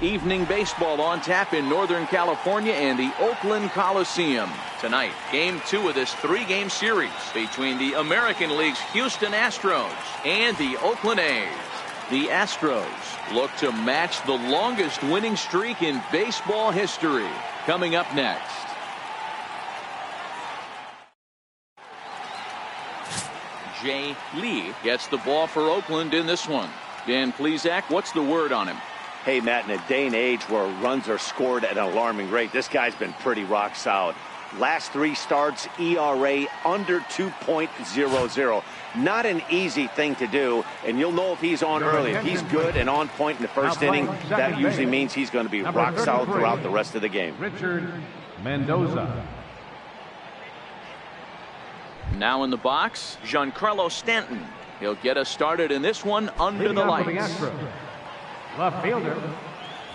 Evening baseball on tap in Northern California and the Oakland Coliseum. Tonight, Game 2 of this 3-game series between the American League's Houston Astros and the Oakland A's. The Astros look to match the longest winning streak in baseball history. Coming up next. Jay Lee gets the ball for Oakland in this one. Dan Plesac, what's the word on him? Hey, Matt, in a day and age where runs are scored at an alarming rate, this guy's been pretty rock solid. Last 3 starts, ERA under 2.00. Not an easy thing to do, and you'll know if he's on early. If he's good and on point in the first inning, that usually means he's going to be rock solid throughout the rest of the game. Richard Mendoza. Now in the box, Giancarlo Stanton. He'll get us started in this one under the lights. Left fielder,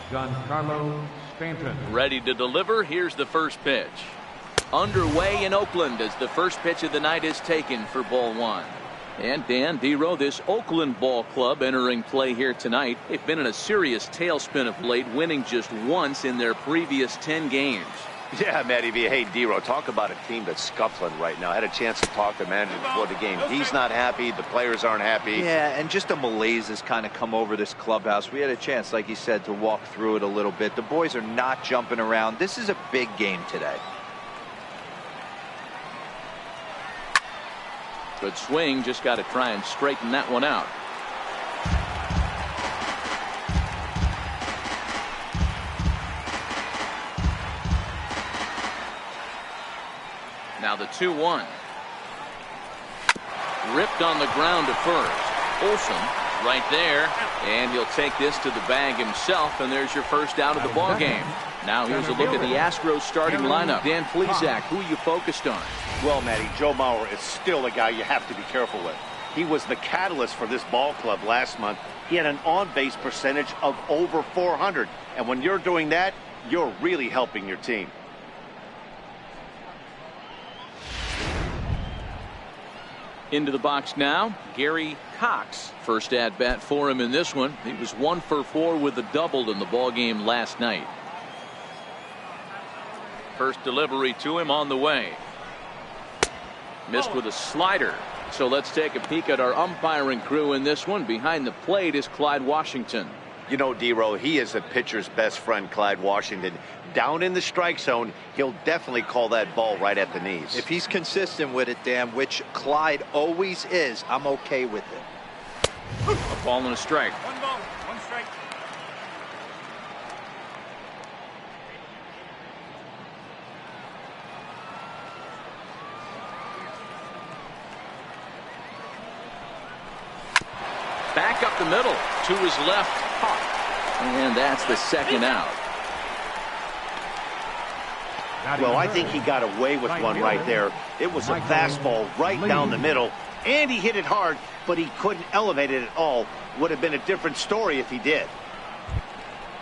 Giancarlo Stanton. Ready to deliver. Here's the first pitch. Underway in Oakland as the first pitch of the night is taken for ball 1. And Dan Dero, this Oakland ball club entering play here tonight. They've been in a serious tailspin of late, winning just once in their previous 10 games. Yeah, Matty V. Hey, Dero, talk about a team that's scuffling right now. I had a chance to talk to the manager before the game. He's not happy. The players aren't happy. Yeah, and just a malaise has kind of come over this clubhouse. We had a chance, like you said, to walk through it a little bit. The boys are not jumping around. This is a big game today. Good swing. Just got to try and straighten that one out. Now the 2-1. Ripped on the ground to first. Olsen right there, and he'll take this to the bag himself, and there's your first out of the ball game. Now here's a look at the Astros starting lineup. Dan Plesac, who are you focused on? Well, Matty, Joe Mauer is still a guy you have to be careful with. He was the catalyst for this ball club last month. He had an on-base percentage of over 400, and when you're doing that, you're really helping your team. Into the box now, Gary Cox. First at bat for him in this one. He was 1 for 4 with a double in the ball game last night. First delivery to him on the way. Missed with a slider. So let's take a peek at our umpiring crew in this one. Behind the plate is Clyde Washington. You know, Dero, he is a pitcher's best friend, Clyde Washington. Down in the strike zone, he'll definitely call that ball right at the knees. If he's consistent with it, Dan, which Clyde always is, I'm okay with it. A ball and a strike. 1 ball, 1 strike. Back up the middle to his left. And that's the second out. Well, I think he got away with one right there. It was a fastball right down the middle, and he hit it hard, but he couldn't elevate it at all. Would have been a different story if he did.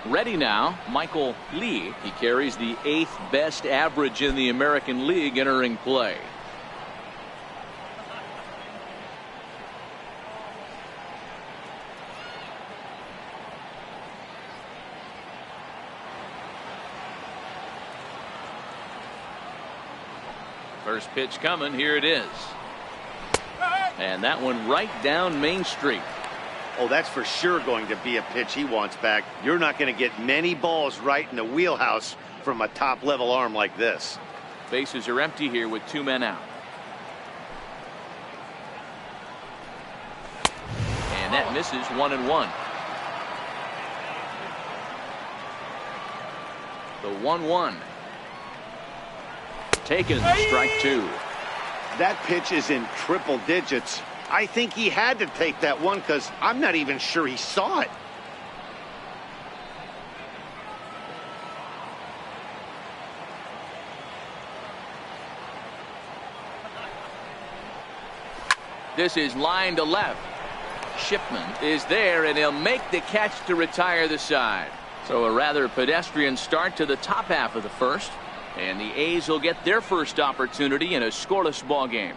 Ready now, Michael Lee. He carries the 8th best average in the American League entering play. First pitch coming. Here it is. And that one right down Main Street. Oh, that's for sure going to be a pitch he wants back. You're not going to get many balls right in the wheelhouse from a top-level arm like this. Bases are empty here with 2 men out. And that misses. 1-1. The 1-1. Taken, strike 2. That pitch is in triple digits. I think he had to take that one because I'm not even sure he saw it. This is line to left. Shipman is there, and he'll make the catch to retire the side. So a rather pedestrian start to the top half of the first. And the A's will get their first opportunity in a scoreless ball game.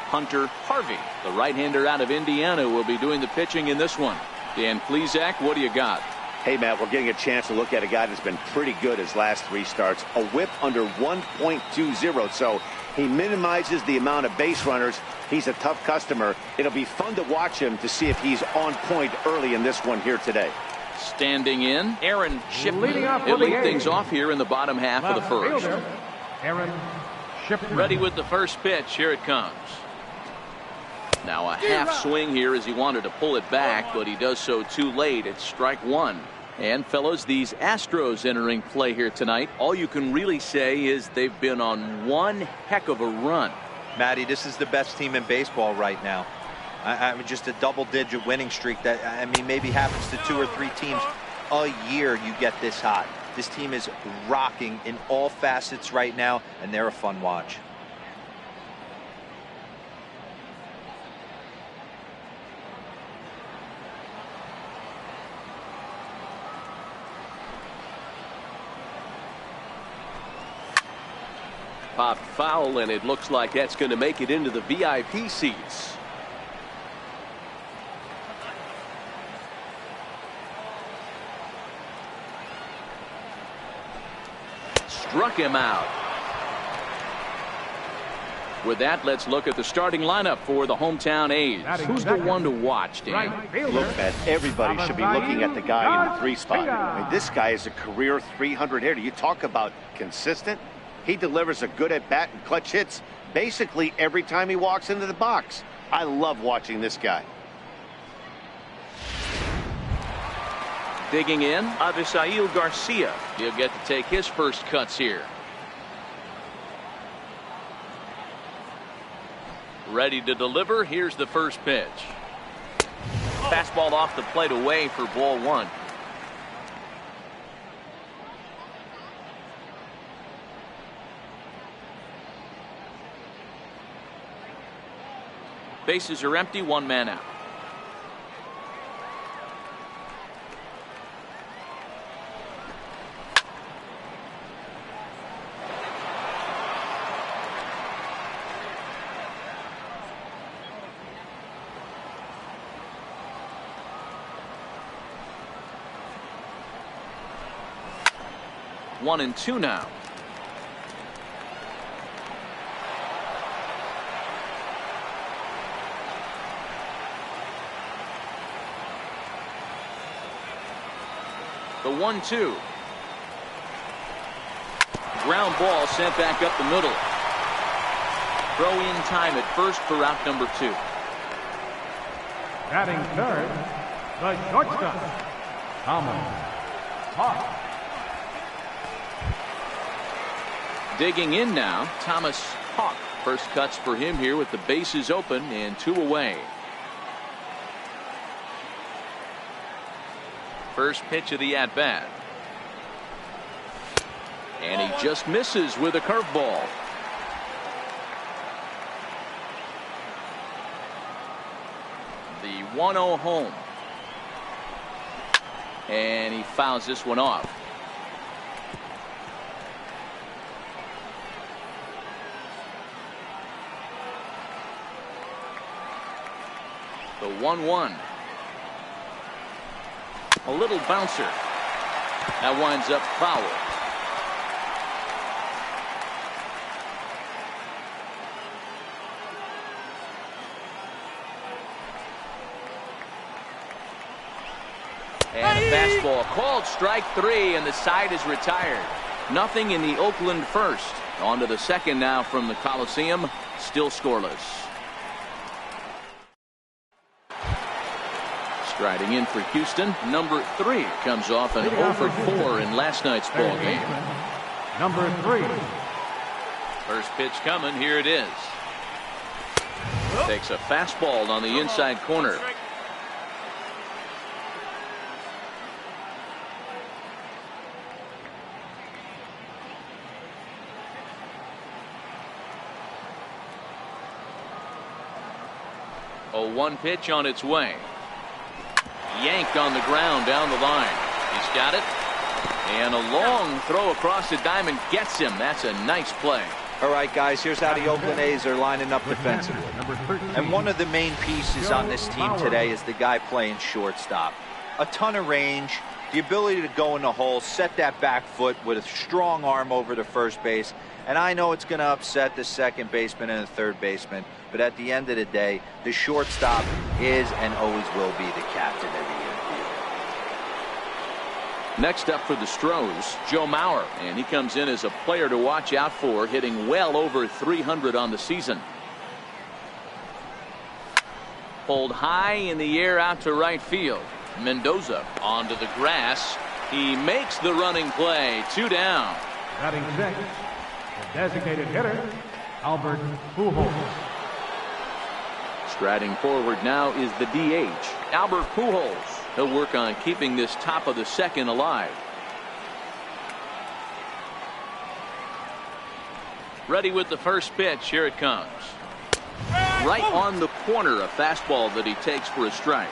Hunter Harvey. The right-hander out of Indiana will be doing the pitching in this one. Dan Plesac, what do you got? Hey, Matt, we're getting a chance to look at a guy that's been pretty good his last 3 starts. A whip under 1.20, so he minimizes the amount of base runners. He's a tough customer. It'll be fun to watch him to see if he's on point early in this one here today. Standing in, Aaron Shipman. Leading off He'll for the lead things A's. off here in the bottom half of the first. Fielder, Aaron Shipman. Ready with the first pitch. Here it comes. Now a half swing here as he wanted to pull it back, but he does so too late. It's strike one. And fellas, these Astros entering play here tonight, all you can really say is they've been on one heck of a run. Matty, this is the best team in baseball right now. I mean, just a double-digit winning streak that, I mean, maybe happens to 2 or 3 teams a year. You get this hot. This team is rocking in all facets right now, and they're a fun watch. Popped foul, and it looks like that's going to make it into the VIP seats. Struck him out. With that, let's look at the starting lineup for the hometown A's. Who's the one to watch, Dan? Right fielder, Look, Matt, everybody should be looking at the guy in the 3 spot. I mean, this guy is a career 300 hitter. You talk about consistent. He delivers a good at-bat and clutch hits basically every time he walks into the box. I love watching this guy. Digging in, Avisail Garcia. He'll get to take his first cuts here. Ready to deliver. Here's the first pitch. Fastball off the plate away for ball 1. Bases are empty, 1 man out. One and 2 now. The 1-2. Ground ball sent back up the middle. Throw in time at first for out number 2. batting third, the shortstop, Thomas Hawk. Digging in now, Thomas Hawk. First cuts for him here with the bases open and 2 away. First pitch of the at-bat. And he just misses with a curveball. The 1-0 home. And he fouls this one off. The 1-1. A little bouncer. That winds up foul. And a fastball called strike 3, and the side is retired. Nothing in the Oakland first. On to the second now from the Coliseum. Still scoreless. Striding in for Houston, number 3 comes off an 0 for 4 in last night's ball game. Number 3. First pitch coming. Here it is. Takes a fastball on the inside corner. A 1 pitch on its way. Yanked on the ground down the line. He's got it. And a long throw across the diamond gets him. That's a nice play. All right, guys, here's how the Oakland A's are lining up defensively. And one of the main pieces on this team today is the guy playing shortstop. A ton of range, the ability to go in the hole, set that back foot with a strong arm over to first base. And I know it's going to upset the second baseman and the third baseman, but at the end of the day, the shortstop is and always will be the captain of the infield. Next up for the Astros, Joe Mauer, and he comes in as a player to watch out for, hitting well over 300 on the season. Pulled high in the air out to right field. Mendoza onto the grass. He makes the running play. 2 down. Batting sixth, the designated hitter, Albert Pujols. Striding forward now is the DH, Albert Pujols. He'll work on keeping this top of the second alive. Ready with the first pitch. Here it comes. Right on the corner, a fastball that he takes for a strike.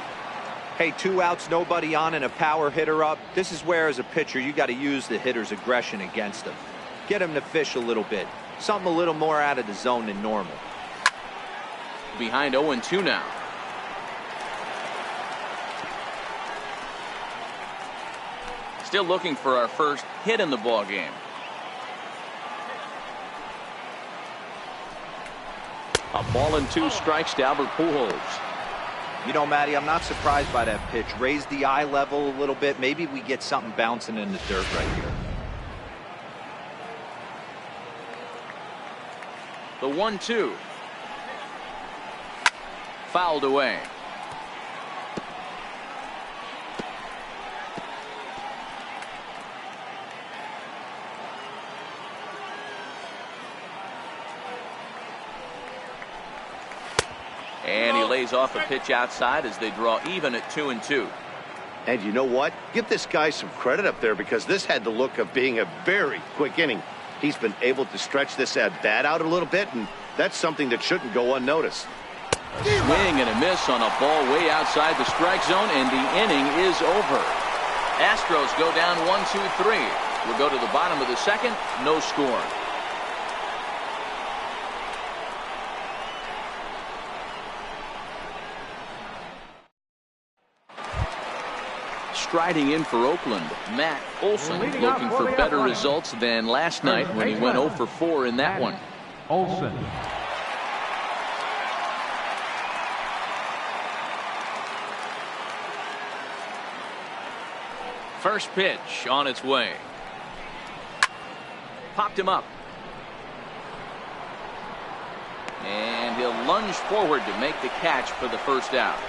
Hey, 2 outs, nobody on, and a power hitter up. This is where, as a pitcher, you got to use the hitter's aggression against him. Get him to fish a little bit. Something a little more out of the zone than normal. Behind 0-2 now. Still looking for our first hit in the ball game. A ball and 2 strikes to Albert Pujols. You know, Matty, I'm not surprised by that pitch. Raise the eye level a little bit. Maybe we get something bouncing in the dirt right here. The 1-2. Fouled away. And he lays off a pitch outside as they draw even at 2-2. And you know what? Give this guy some credit up there, because this had the look of being a very quick inning. He's been able to stretch this at bat out a little bit, and that's something that shouldn't go unnoticed. A swing and a miss on a ball way outside the strike zone, and the inning is over. Astros go down 1-2-3. We'll go to the bottom of the second. No score. Striding in for Oakland, Matt Olson, looking for better results than last night when he went 0 for 4 in that one. Olson. First pitch on its way. Popped him up. And he'll lunge forward to make the catch for the first out.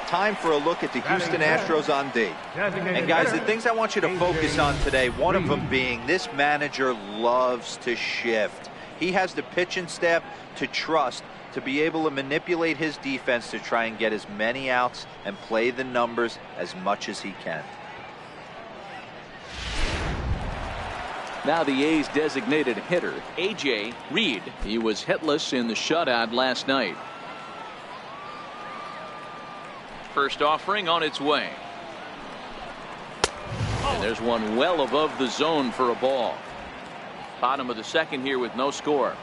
Time for a look at the Houston Astros on D. And guys, the things I want you to focus on today, one of them being this manager loves to shift. He has the pitching staff to trust to be able to manipulate his defense to try and get as many outs and play the numbers as much as he can. Now the A's designated hitter, A.J. Reed. He was hitless in the shutout last night. First offering on its way. And there's one well above the zone for a ball. Bottom of the second here with no score.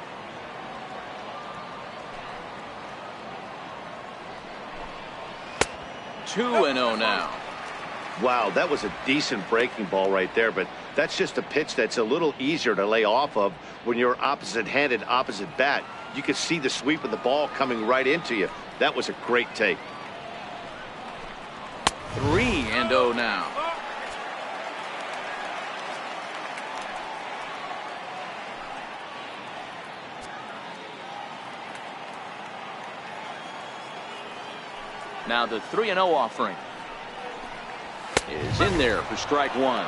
Two and 0 now. Wow, that was a decent breaking ball right there, but that's just a pitch that's a little easier to lay off of when you're opposite-handed, opposite bat. You could see the sweep of the ball coming right into you. That was a great take. 3 and 0 now. Now the 3 and 0 offering is in there for strike 1.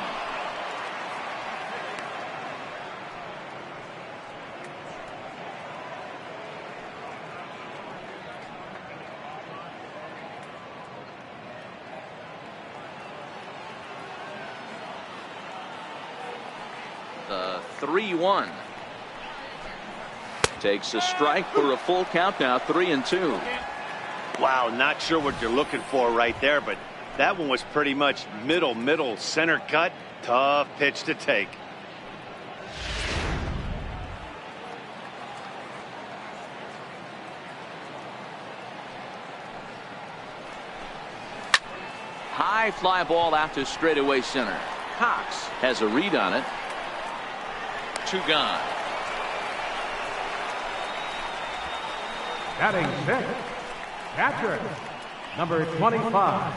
The 3-1 takes a strike for a full count now. 3 and 2. Wow, not sure what you're looking for right there, but that one was pretty much middle center cut. Tough pitch to take. high fly ball out to straightaway center. Cox has a read on it. 2 gone. Batting sixth, catcher, number 25.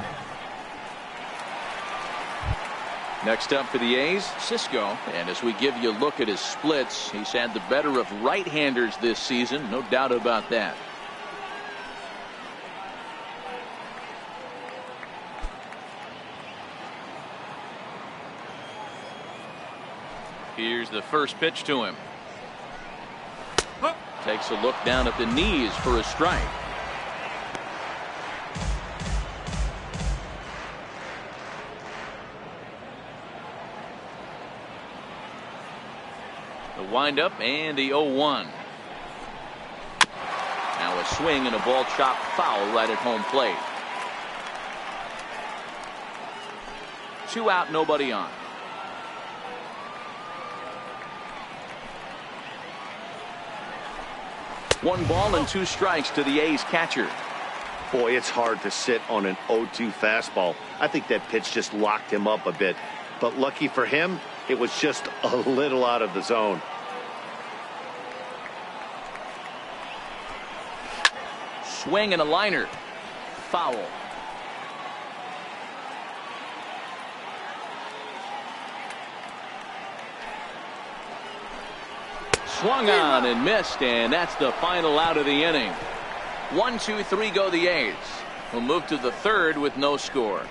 Next up for the A's, Cisco. And as we give you a look at his splits, he's had the better of right-handers this season. No doubt about that. Here's the first pitch to him. Takes a look down at the knees for a strike. The windup and the 0-1. Now a swing and a ball chopped foul right at home plate. 2 out, nobody on. One ball and 2 strikes to the A's catcher. Boy, it's hard to sit on an 0-2 fastball. I think that pitch just locked him up a bit. But lucky for him, it was just a little out of the zone. Swing and a liner. Foul. Swung on and missed, and that's the final out of the inning. 1, 2, 3 go the A's. We'll move to the third with no score.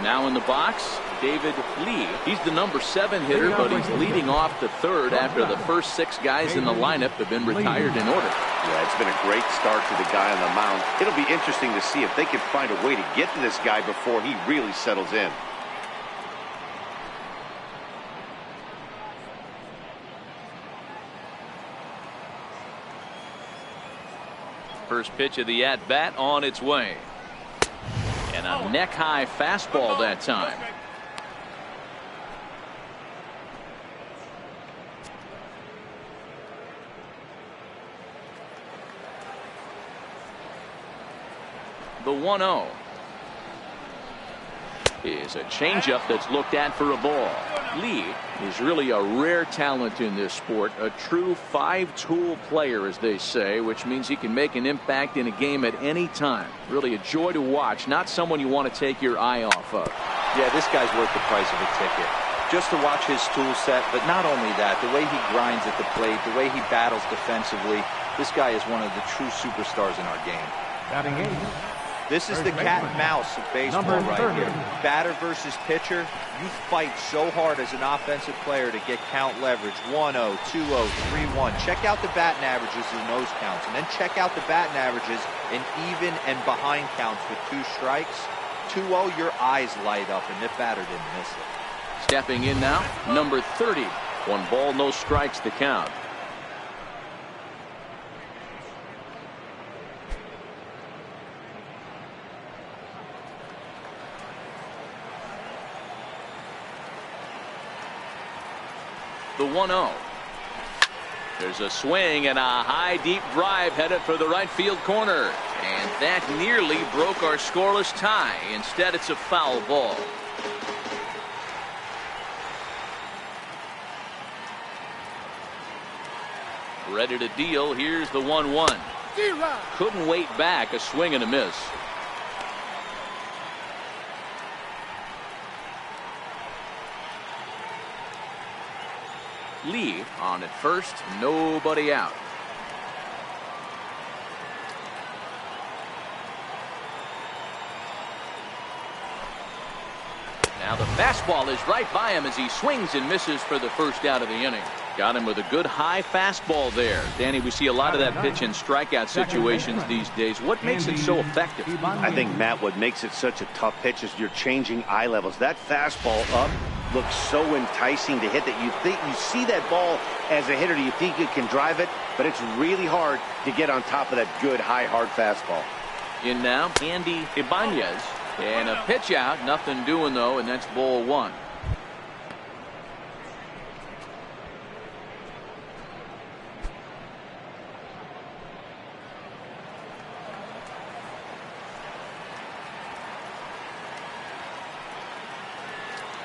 Now in the box, David Lee. He's the number 7 hitter, but he's leading off the third after the first 6 guys in the lineup have been retired in order. Yeah, it's been a great start to the guy on the mound. It'll be interesting to see if they can find a way to get to this guy before he really settles in. First pitch of the at-bat on its way. And a neck-high fastball that time. The 1-0 is a changeup that's looked at for a ball. Lee is really a rare talent in this sport, a true 5-tool player, as they say, which means he can make an impact in a game at any time. Really a joy to watch, not someone you want to take your eye off of. Yeah, this guy's worth the price of a ticket. Just to watch his tool set, but not only that, the way he grinds at the plate, the way he battles defensively, this guy is one of the true superstars in our game. Batting eighth. This is the cat and mouse of baseball right here. Batter versus pitcher. You fight so hard as an offensive player to get count leverage. 1-0, 2-0, 3-1. Check out the batting averages in those counts. And then check out the batting averages in even and behind counts with 2 strikes. 2-0, your eyes light up, and the batter didn't miss it. Stepping in now, number 30. 1 ball, no strikes to count. The 1-0. There's a swing and a high deep drive headed for the right field corner. And that nearly broke our scoreless tie. Instead, it's a foul ball. Ready to deal. Here's the 1-1. Couldn't wait back. A swing and a miss. Lee on at first, nobody out. Now the fastball is right by him as he swings and misses for the first out of the inning. Got him with a good high fastball there. Danny, we see a lot of that pitch in strikeout situations these days. What makes it so effective? I think, Matt, what makes it such a tough pitch is you're changing eye levels. That fastball up looks so enticing to hit that you think you see that ball as a hitter. You think you can drive it, but it's really hard to get on top of that good high hard fastball. In now, Andy Ibanez, and a pitch out, nothing doing though, and that's ball 1.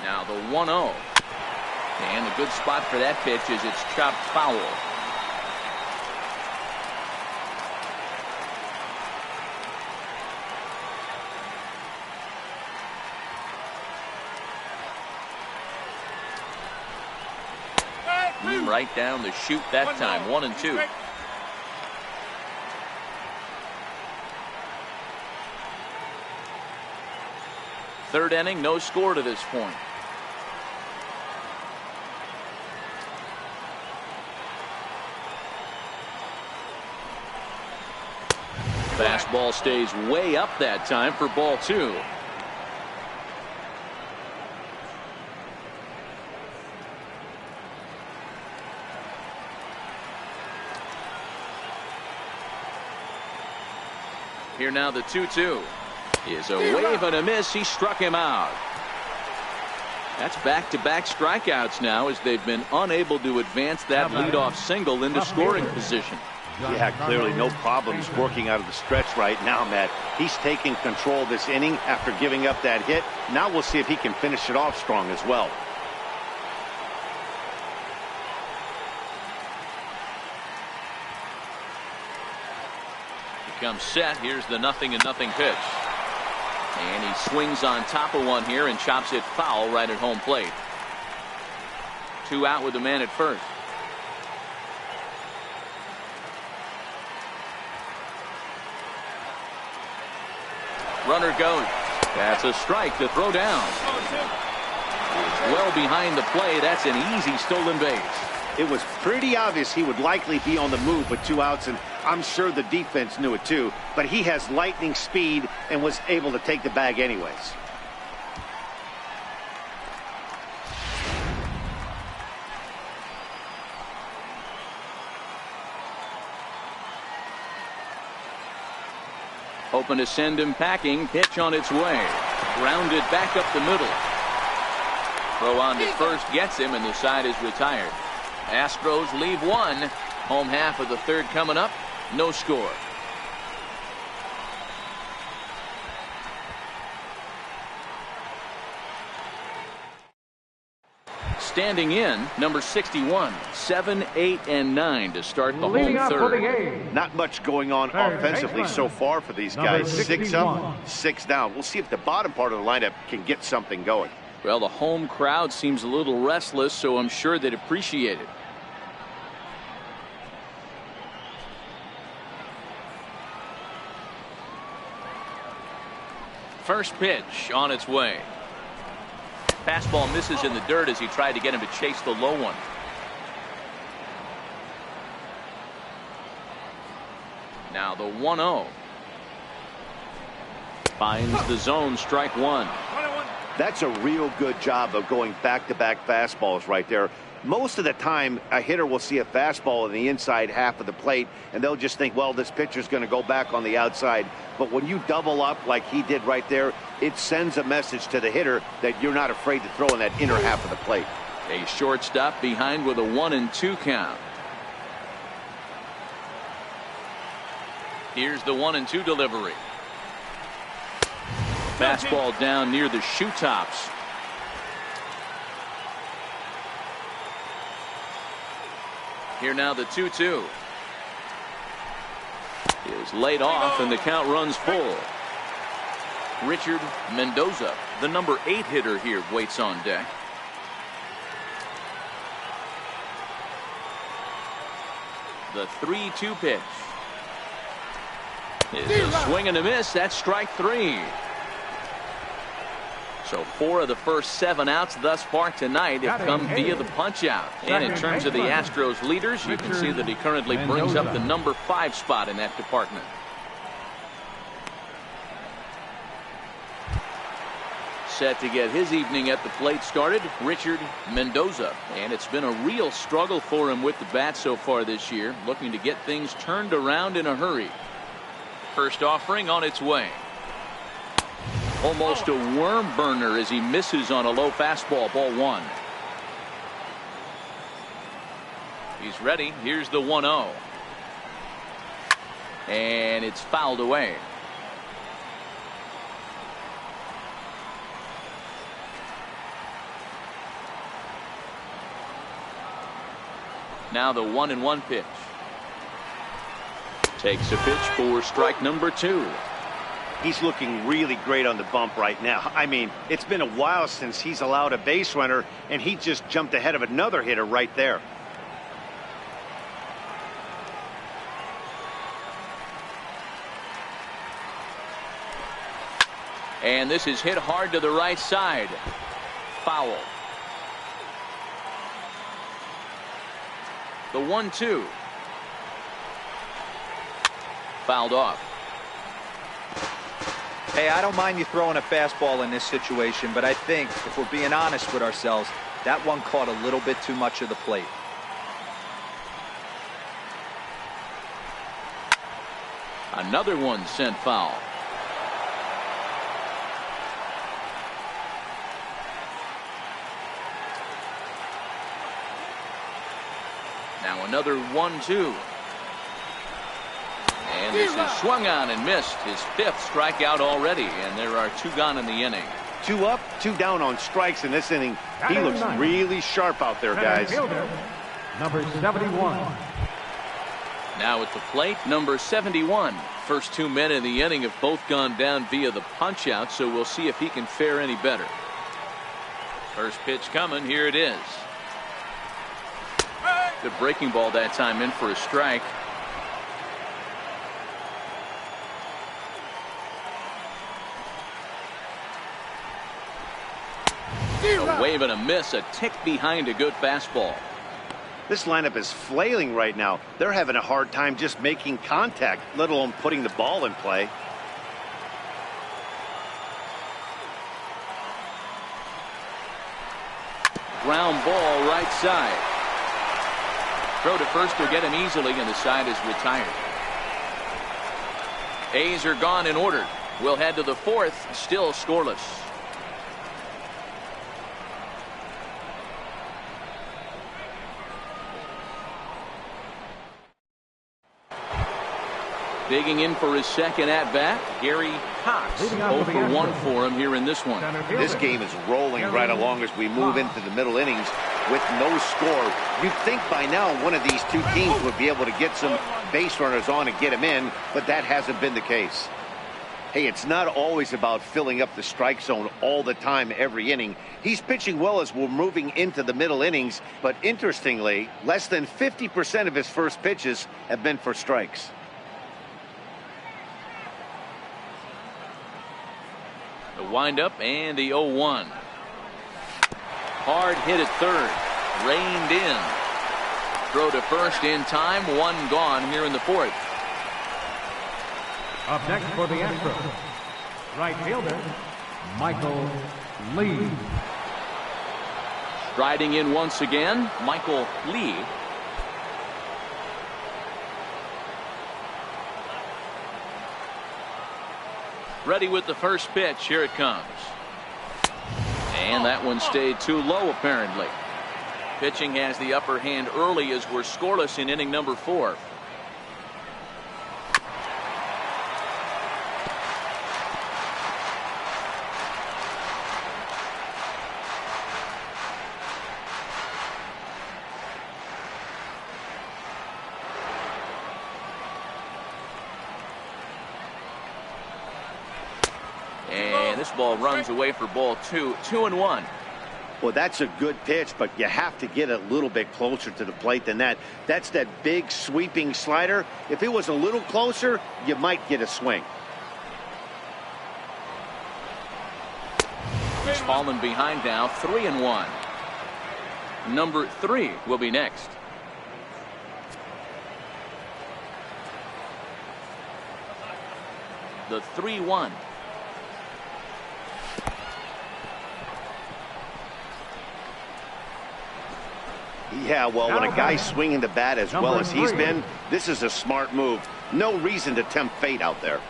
Now the 1-0. And a good spot for that pitch as it's chopped foul. Right down the chute that time. 1-2. Third inning, no score to this point. Fastball stays way up that time for ball 2. Here now the 2-2 is a wave and a miss. He struck him out. That's back-to-back strikeouts now as they've been unable to advance that leadoff single into scoring position. Yeah, clearly no problems working out of the stretch right now, Matt. He's taking control of this inning after giving up that hit. Now we'll see if he can finish it off strong as well. Comes set. Here's the 0-0 pitch. And he swings on top of one here and chops it foul right at home plate. 2 out with the man at first. Runner goes. That's a strike to throw down. It's well behind the play. That's an easy stolen base. It was pretty obvious he would likely be on the move with 2 outs, and I'm sure the defense knew it too, but he has lightning speed and was able to take the bag anyways. Hoping to send him packing. Pitch on its way. Grounded back up the middle. Throw on to first gets him, and the side is retired. Astros leave 1. Home half of the third coming up. No score. Standing in, number 61, 7, 8, and 9 to start the Leading home up for the third. game. Not much going on Third offensively baseman. so far for these Number guys. 6 61. up, 6 down. We'll see if the bottom part of the lineup can get something going. Well, the home crowd seems a little restless, so I'm sure they'd appreciate it. First pitch on its way. Fastball misses in the dirt as he tried to get him to chase the low one. Now the 1-0. Finds the zone, strike 1. That's a real good job of going back-to-back fastballs right there. Most of the time, a hitter will see a fastball in the inside half of the plate, and they'll just think, well, this pitcher's going to go back on the outside. But when you double up like he did right there, it sends a message to the hitter that you're not afraid to throw in that inner half of the plate. A shortstop behind with a 1-2 count. Here's the 1-2 delivery. Fastball down near the shoe tops. Here now the 2-2 is laid off, and the count runs full. Richard Mendoza, the number 8 hitter here, waits on deck. The 3-2 pitch is a swing and a miss. That's strike 3. So 4 of the first 7 outs thus far tonight have come via the punch out. And in terms of the Astros leaders, you can see that he currently brings up the number 5 spot in that department. Set to get his evening at the plate started, Richard Mendoza. And it's been a real struggle for him with the bat so far this year, looking to get things turned around in a hurry. First offering on its way. Almost a worm burner as he misses on a low fastball, ball 1. He's ready. Here's the 1-0. And it's fouled away. Now the 1-1 pitch. Takes a pitch for strike number 2. He's looking really great on the bump right now. I mean, it's been a while since he's allowed a base runner, and he just jumped ahead of another hitter right there. And this is hit hard to the right side. Foul. The 1-2. Fouled off. Hey, I don't mind you throwing a fastball in this situation, but I think if we're being honest with ourselves, that one caught a little bit too much of the plate. Another one sent foul. Now another 1-2. And this is swung on and missed. His 5th strikeout already, and there are 2 gone in the inning. 2 up, 2 down on strikes in this inning. He looks really sharp out there, guys. Number 71. Now at the plate, number 71. First 2 men in the inning have both gone down via the punch out, so we'll see if he can fare any better. First pitch coming. Here it is. Good breaking ball that time, in for a strike. A wave and a miss, a tick behind a good fastball. This lineup is flailing right now. They're having a hard time just making contact, let alone putting the ball in play. Ground ball right side. Throw to first will get him easily, and the side is retired. A's are gone in order. We'll head to the 4th, still scoreless. Digging in for his second at-bat, Gary Cox. 0 for 1 for him here in this one. This game is rolling right along as we move into the middle innings with no score. You'd think by now one of these 2 teams would be able to get some base runners on and get them in, but that hasn't been the case. Hey, it's not always about filling up the strike zone all the time every inning. He's pitching well as we're moving into the middle innings, but interestingly, less than 50% of his first pitches have been for strikes. The windup and the 0-1. Hard hit at third. Reined in. Throw to first in time. 1 gone here in the 4th. Up next for the Astros, right fielder, Michael Lee. Striding in once again, Michael Lee. Ready with the first pitch. Here it comes. And that one stayed too low, apparently. Pitching has the upper hand early as we're scoreless in inning number 4. And this ball runs away for ball 2. 2-1. Well, that's a good pitch, but you have to get a little bit closer to the plate than that. That's that big sweeping slider. If it was a little closer, you might get a swing. He's fallen behind now. 3-1. Number 3 will be next. The 3-1. Yeah, well, when a guy's swinging the bat as well as he's been, this is a smart move. No reason to tempt fate out there.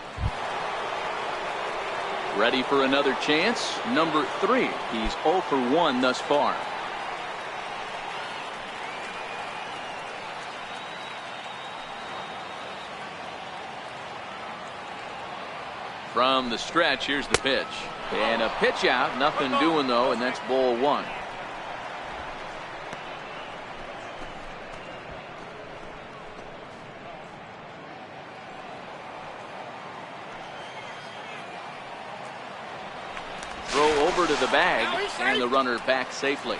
Ready for another chance. Number 3. He's 0 for 1 thus far. From the stretch, here's the pitch. And a pitch out. Nothing doing, though, and that's ball 1. Throw over to the bag, and the runner back safely.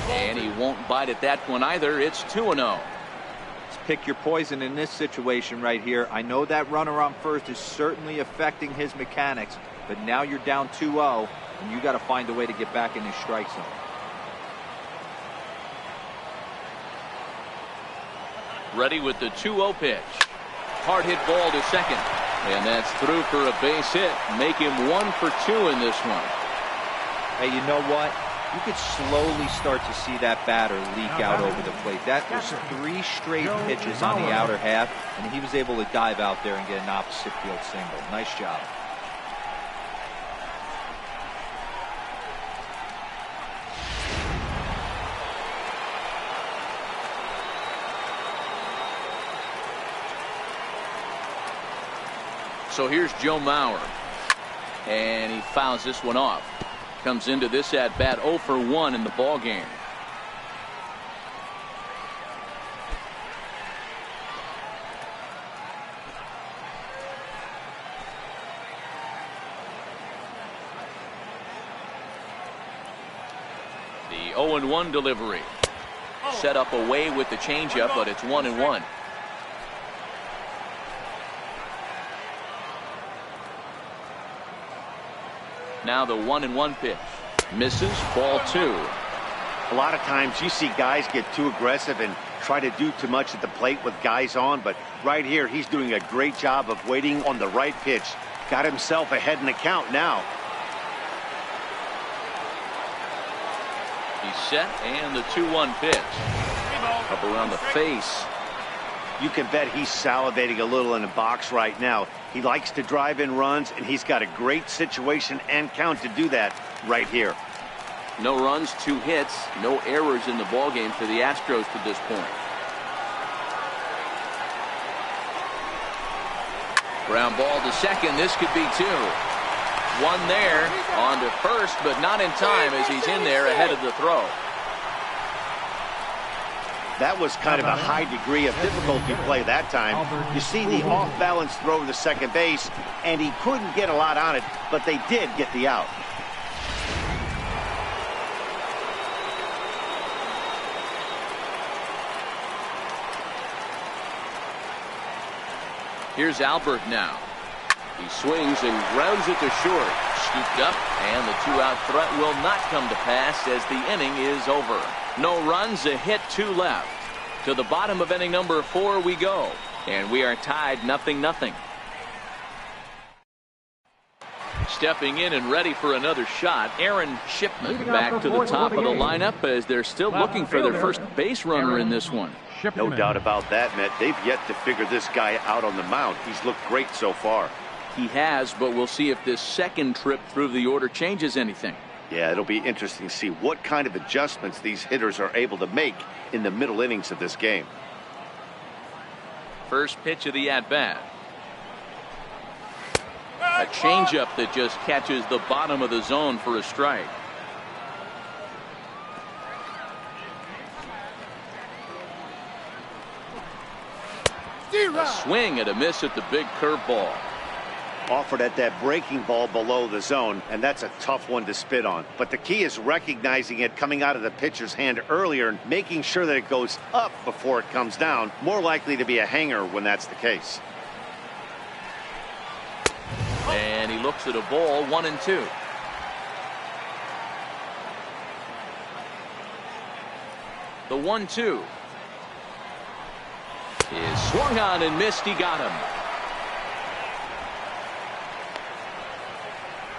And he won't bite at that one either. It's 2-0. Pick your poison in this situation right here. I know that runner on first is certainly affecting his mechanics, but now you're down 2-0, and you got to find a way to get back in his strike zone. Ready with the 2-0 pitch. Hard hit ball to second. And that's through for a base hit. Make him 1 for 2 in this one. Hey, you know what? You could slowly start to see that batter leak out over the plate. That was 3 straight pitches on the outer half, and he was able to dive out there and get an opposite field single. Nice job. So here's Joe Mauer, and he fouls this one off. Comes into this at bat 0 for 1 in the ball game. The 0-1 delivery. Set up away with the changeup, but it's 1-1. Now the 1-1 pitch. Misses, ball 2. A lot of times you see guys get too aggressive and try to do too much at the plate with guys on, but right here he's doing a great job of waiting on the right pitch. Got himself ahead in the count now. He's set, and the 2-1 pitch. Up around the face. You can bet he's salivating a little in the box right now. He likes to drive in runs, and he's got a great situation and count to do that right here. No runs, 2 hits, no errors in the ballgame for the Astros to this point. Ground ball to second. This could be 2. 1 there, on to first, but not in time as he's in there ahead of the throw. That was kind of a high degree of difficulty play that time. You see the off-balance throw to second base, and he couldn't get a lot on it, but they did get the out. Here's Albert now. He swings and grounds it to short. Scooped up, and the 2-out threat will not come to pass as the inning is over. No runs, a hit, 2 left. To the bottom of inning number 4 we go, and we are tied 0-0. Stepping in and ready for another shot, Aaron Shipman back to the top of the lineup as they're still looking for their first base runner in this one. No doubt about that, Matt. They've yet to figure this guy out on the mound. He's looked great so far. He has, but we'll see if this second trip through the order changes anything. Yeah, it'll be interesting to see what kind of adjustments these hitters are able to make in the middle innings of this game. First pitch of the at-bat. A changeup that just catches the bottom of the zone for a strike. A swing and a miss at the big curveball. Offered at that breaking ball below the zone, and that's a tough one to spit on. But the key is recognizing it coming out of the pitcher's hand earlier and making sure that it goes up before it comes down. More likely to be a hanger when that's the case. And he looks at a ball, 1-2. The 1-2 is swung on and missed. He got him.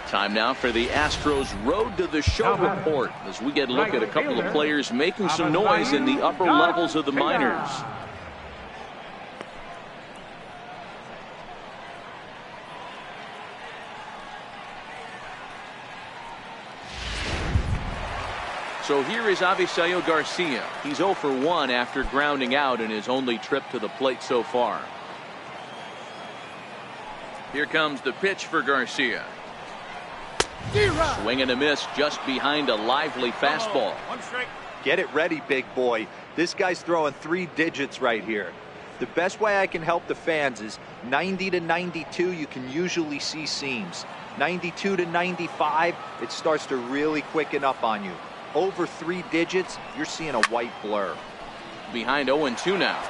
Time now for the Astros Road to the Show report as we get a look at a couple of players making some noise in the upper levels of the minors. So here is Avisaíl Garcia. He's 0 for 1 after grounding out in his only trip to the plate so far. Here comes the pitch for Garcia. Swing and a miss just behind a lively fastball. Get it ready, big boy. This guy's throwing 3 digits right here. The best way I can help the fans is 90 to 92, you can usually see seams. 92 to 95, it starts to really quicken up on you. Over 3 digits, you're seeing a white blur. Behind 0-2 now.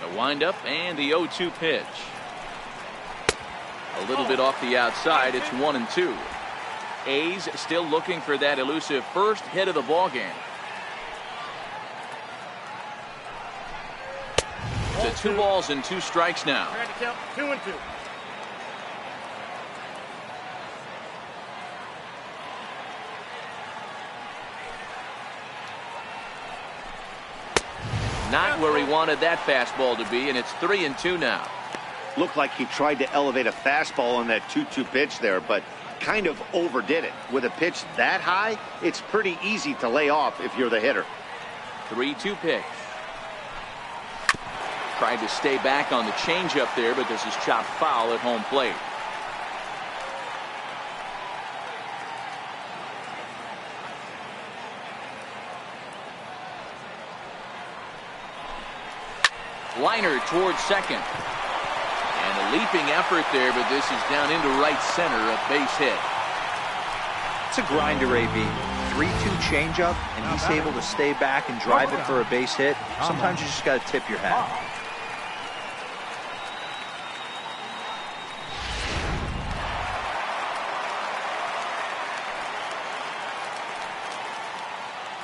The windup and the 0-2 pitch. A little bit off the outside. It's 1-2. A's still looking for that elusive first hit of the ball game. To 2 balls and 2 strikes now. 2-2. Not where he wanted that fastball to be, and it's 3-2 now. Looked like he tried to elevate a fastball on that 2-2 pitch there, but kind of overdid it. With a pitch that high, it's pretty easy to lay off if you're the hitter. 3-2 pitch. Tried to stay back on the changeup there, but this is chopped foul at home plate. Liner towards second. And a leaping effort there, but this is down into right center, a base hit. It's a grinder, AB. 3-2 changeup, and he's able to stay back and drive it for a base hit. Sometimes you just got to tip your hat.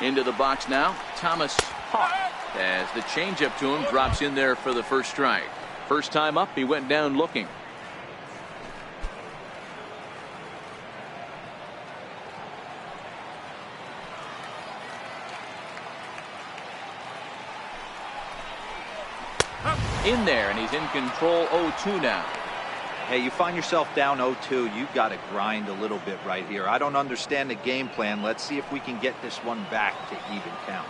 Into the box now, Thomas Hawk, as the changeup to him drops in there for the first strike. First time up, he went down looking. In there, and he's in control. 0-2 now. Hey, you find yourself down 0-2, you've got to grind a little bit right here. I don't understand the game plan. Let's see if we can get this one back to even count.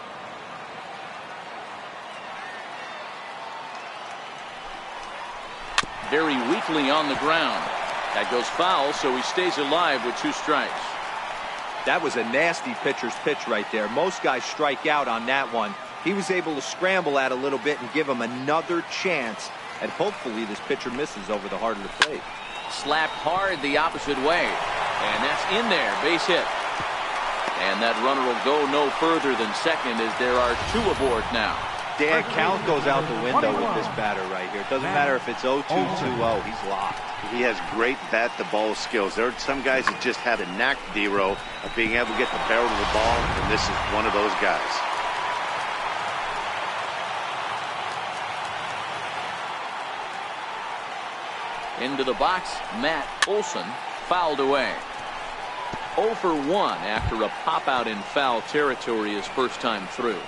Very weakly on the ground. That goes foul, so he stays alive with 2 strikes. That was a nasty pitcher's pitch right there. Most guys strike out on that one. He was able to scramble at a little bit and give him another chance. And hopefully this pitcher misses over the heart of the plate. Slapped hard the opposite way. And that's in there. Base hit. And that runner will go no further than second as there are 2 aboard now. Dan, count goes out the window with this batter right here. It doesn't matter if it's 0-2, 2-0. He's locked. He has great bat-to-ball skills. There are some guys that just have the knack, D-Row, of being able to get the barrel of the ball, and this is one of those guys. Into the box, Matt Olson fouled away. 0 for 1 after a pop out in foul territory his first time through.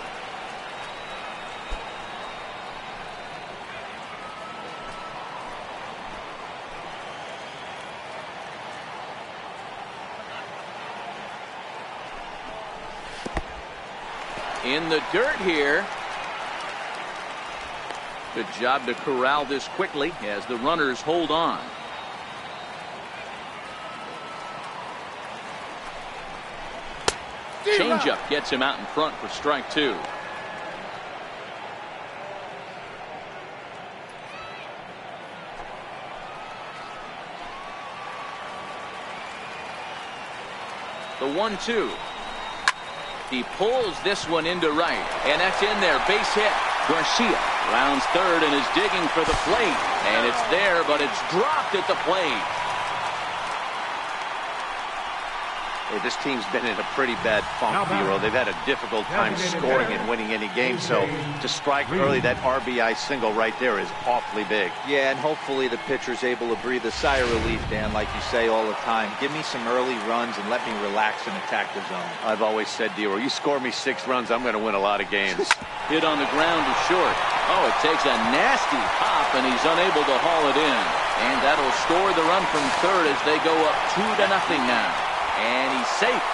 In the dirt here. Good job to corral this quickly as the runners hold on. Changeup gets him out in front for strike 2. The 1-2. He pulls this one into right, and that's in there. Base hit. Garcia rounds third and is digging for the plate, and it's there, but it's dropped at the plate. Hey, this team's been in a pretty bad funk, D-Row. They've had a difficult time scoring and winning any game, so to strike early, that RBI single right there is awfully big. Yeah, and hopefully the pitcher's able to breathe a sigh of relief, Dan, like you say all the time. Give me some early runs and let me relax and attack the zone. I've always said, D-Row, you score me 6 runs, I'm going to win a lot of games. Hit on the ground to short. Oh, it takes a nasty pop, and he's unable to haul it in. And that'll score the run from third as they go up 2-0 now. And he's safe.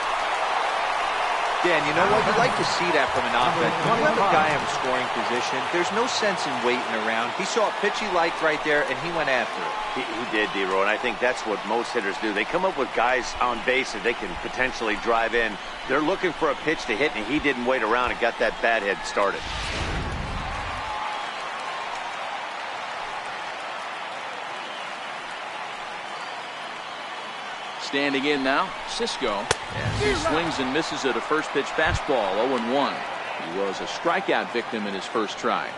Yeah, and you know what? You'd like to see that from an offense. When you have a guy in a scoring position, there's no sense in waiting around. He saw a pitch he liked right there, and he went after it. He did, D-Row, and I think that's what most hitters do. They come up with guys on base that they can potentially drive in. They're looking for a pitch to hit, and he didn't wait around and got that bat head started. Standing in now, Cisco, as he swings and misses at a first pitch fastball, 0-1. He was a strikeout victim in his first try.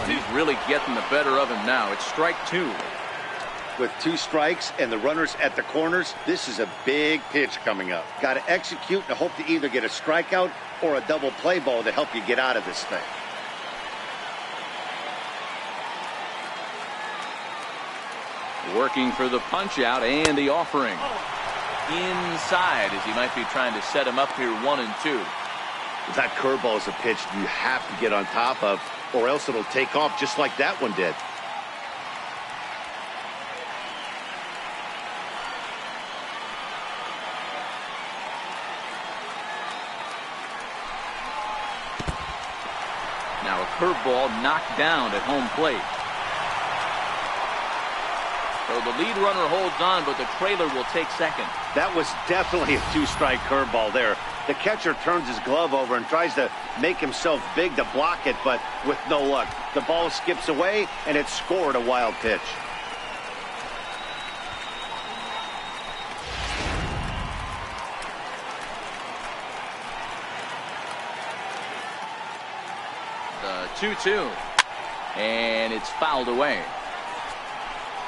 He's really getting the better of him now. It's strike 2. With 2 strikes and the runners at the corners, this is a big pitch coming up. Got to execute and hope to either get a strikeout or a double play ball to help you get out of this thing. Working for the punch out and the offering. Inside as he might be trying to set him up here 1-2. That curveball is a pitch you have to get on top of, or else it'll take off just like that one did. Now a curveball knocked down at home plate. So the lead runner holds on, but the trailer will take second. That was definitely a 2-strike curveball there. The catcher turns his glove over and tries to make himself big to block it, but with no luck. The ball skips away, and it's scored a wild pitch. The 2-2. And it's fouled away.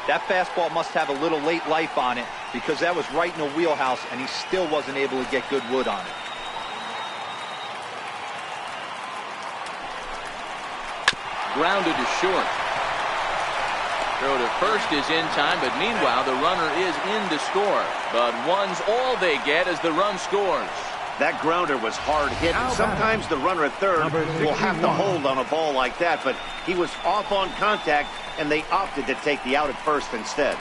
That fastball must have a little late life on it because that was right in the wheelhouse, and he still wasn't able to get good wood on it. Grounded to short. Throw to first is in time, but meanwhile the runner is in to score. But one's all they get as the run scores. That grounder was hard hit. Sometimes the runner at third will have to hold on a ball like that, but he was off on contact, and they opted to take the out at first instead.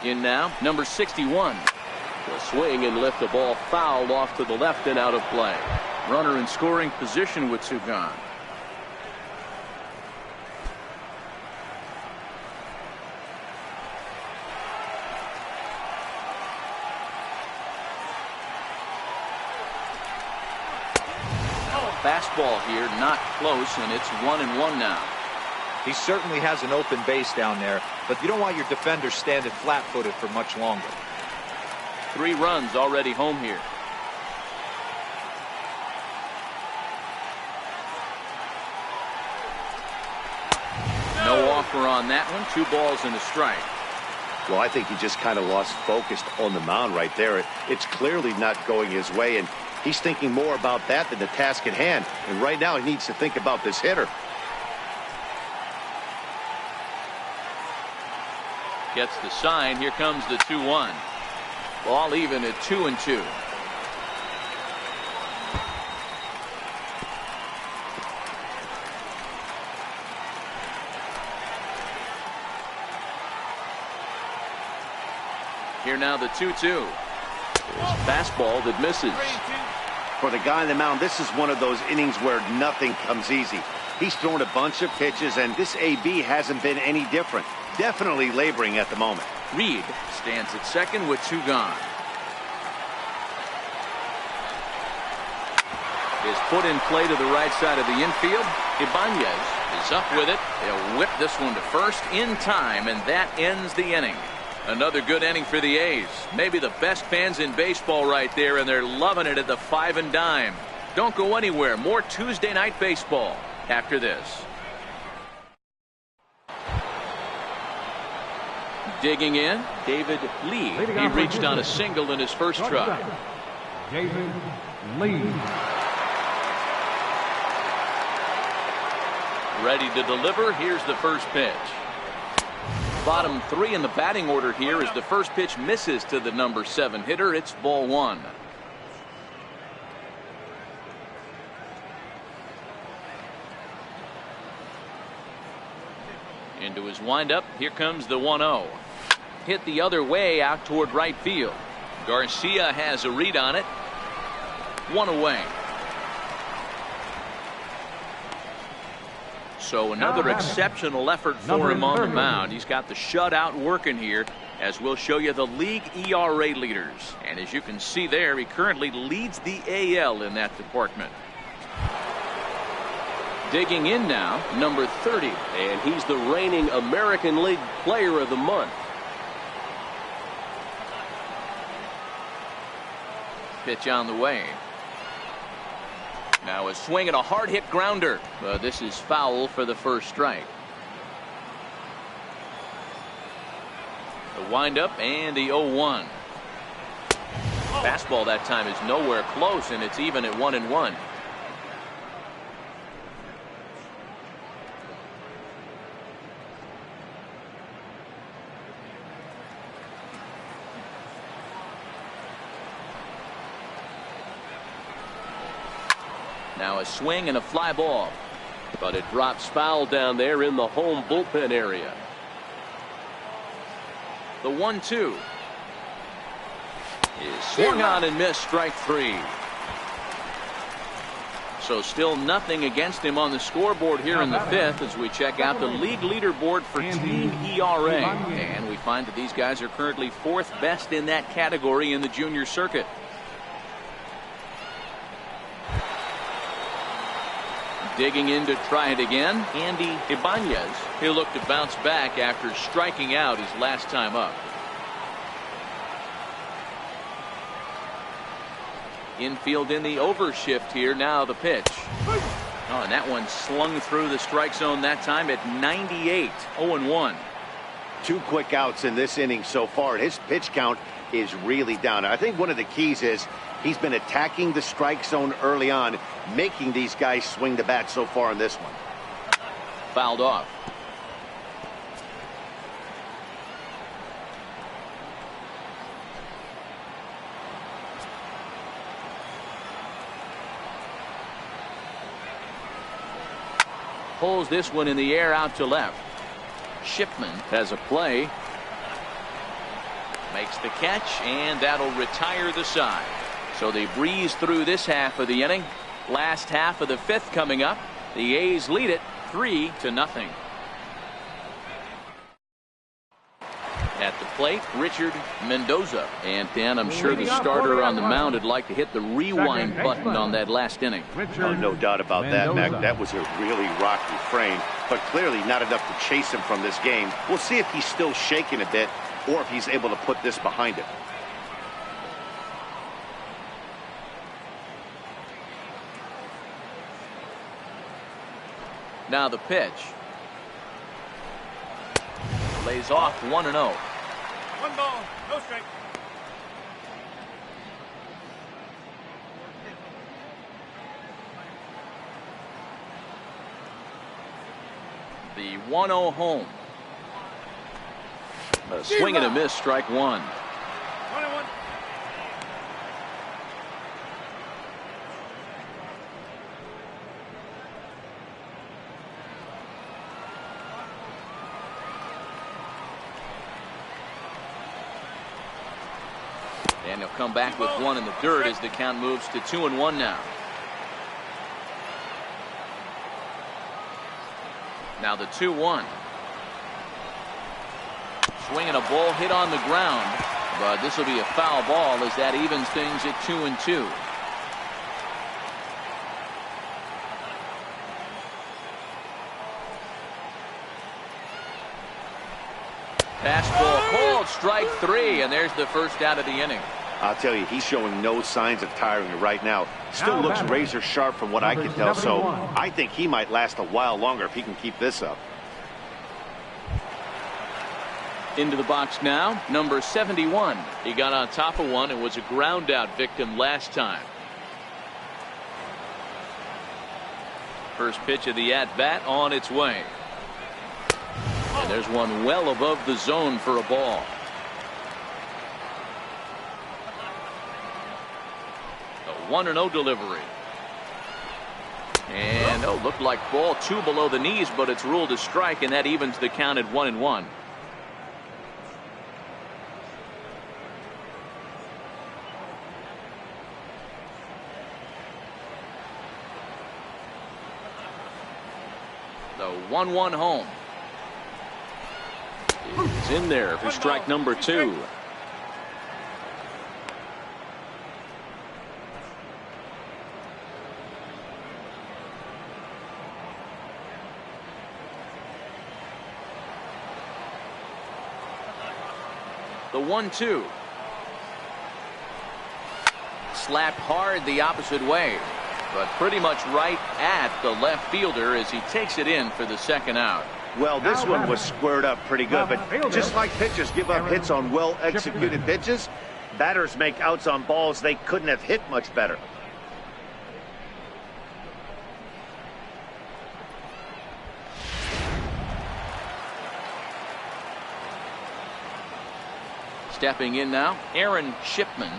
In now, number 61. The swing and lift the ball fouled off to the left and out of play. Runner in scoring position with 2 gone. Fastball here, not close, and it's 1-1 now. He certainly has an open base down there, but you don't want your defender standing flat-footed for much longer. 3 runs already home here. No offer on that one. 2 balls and a strike. Well, I think he just kind of lost focus on the mound right there. It's clearly not going his way, and he's thinking more about that than the task at hand. And right now he needs to think about this hitter. Gets the sign. Here comes the 2-1. Ball even at 2-2. Here now the 2-2. Fastball that misses. For the guy on the mound, this is one of those innings where nothing comes easy. He's thrown a bunch of pitches, and this AB hasn't been any different. Definitely laboring at the moment. Reed stands at second with 2 gone. Is put in play to the right side of the infield. Ibanez is up with it. They'll whip this one to first in time, and that ends the inning. Another good inning for the A's. Maybe the best fans in baseball right there, and they're loving it at the 5 and dime. Don't go anywhere. More Tuesday night baseball after this. Digging in, David Lee. He reached on a single in his first try. David Lee. Ready to deliver. Here's the first pitch. Bottom three in the batting order here as the first pitch misses to the number 7 hitter. It's ball 1. Into his windup. Here comes the 1-0. Hit the other way out toward right field. Garcia has a read on it. 1 away. So another exceptional effort for him on the mound. He's got the shutout working here, as we'll show you the league ERA leaders. And as you can see there, he currently leads the AL in that department. Digging in now, number 30. And he's the reigning American League Player of the Month. Pitch on the way. Now a swing and a hard hit grounder. This is foul for the first strike. The windup and the 0-1. Fastball that time is nowhere close, and it's even at 1-1. Now a swing and a fly ball. But it drops foul down there in the home bullpen area. The 1-2 is swung on and missed. Strike 3. So still nothing against him on the scoreboard here in the 5th as we check out the league leaderboard for team ERA. And we find that these guys are currently 4th best in that category in the junior circuit. Digging in to try it again, Andy Ibanez. He'll look to bounce back after striking out his last time up. Infield in the overshift here. Now the pitch. Oh, and that one slung through the strike zone that time at 98. 0-1. 2 quick outs in this inning so far. His pitch count is really down. I think one of the keys is he's been attacking the strike zone early on, making these guys swing the bat so far in this one. Fouled off. Pulls this one in the air out to left. Shipman has a play. Makes the catch, and that'll retire the side. So they breeze through this half of the inning. Last half of the 5th coming up. The A's lead it 3-0. At the plate, Richard Mendoza. And Dan, I'm sure the starter on the mound would like to hit the rewind button on that last inning. Oh, no doubt about that, Mac. That was a really rocky frame, but clearly not enough to chase him from this game. We'll see if he's still shaking a bit or if he's able to put this behind him. Now the pitch. Lays off 1-0. 1 ball, no strike. The 1-0 home. A swing and a miss. Strike 1. 1-1. And he'll come back with 1 in the dirt as the count moves to 2-1 now. Now the 2-1. Swinging a ball hit on the ground, but this will be a foul ball as that evens things at 2-2. Fastball called, strike 3, and there's the first out of the inning. I'll tell you, he's showing no signs of tiring right now. Still looks razor sharp from what I can tell, so I think he might last a while longer if he can keep this up. Into the box now, number 71. He got on top of one and was a ground out victim last time. First pitch of the at-bat on its way. And there's one well above the zone for a ball. A 1-0 delivery. And looked like ball 2 below the knees, but it's ruled a strike, and that evens the count at 1-1. The 1-1 home. It's in there for strike number 2. The 1-2. Slapped hard the opposite way, but pretty much right at the left fielder as he takes it in for the second out. Well, this one was squared up pretty good, but just like pitchers give up hits on well-executed pitches, batters make outs on balls they couldn't have hit much better. Stepping in now, Aaron Shipman.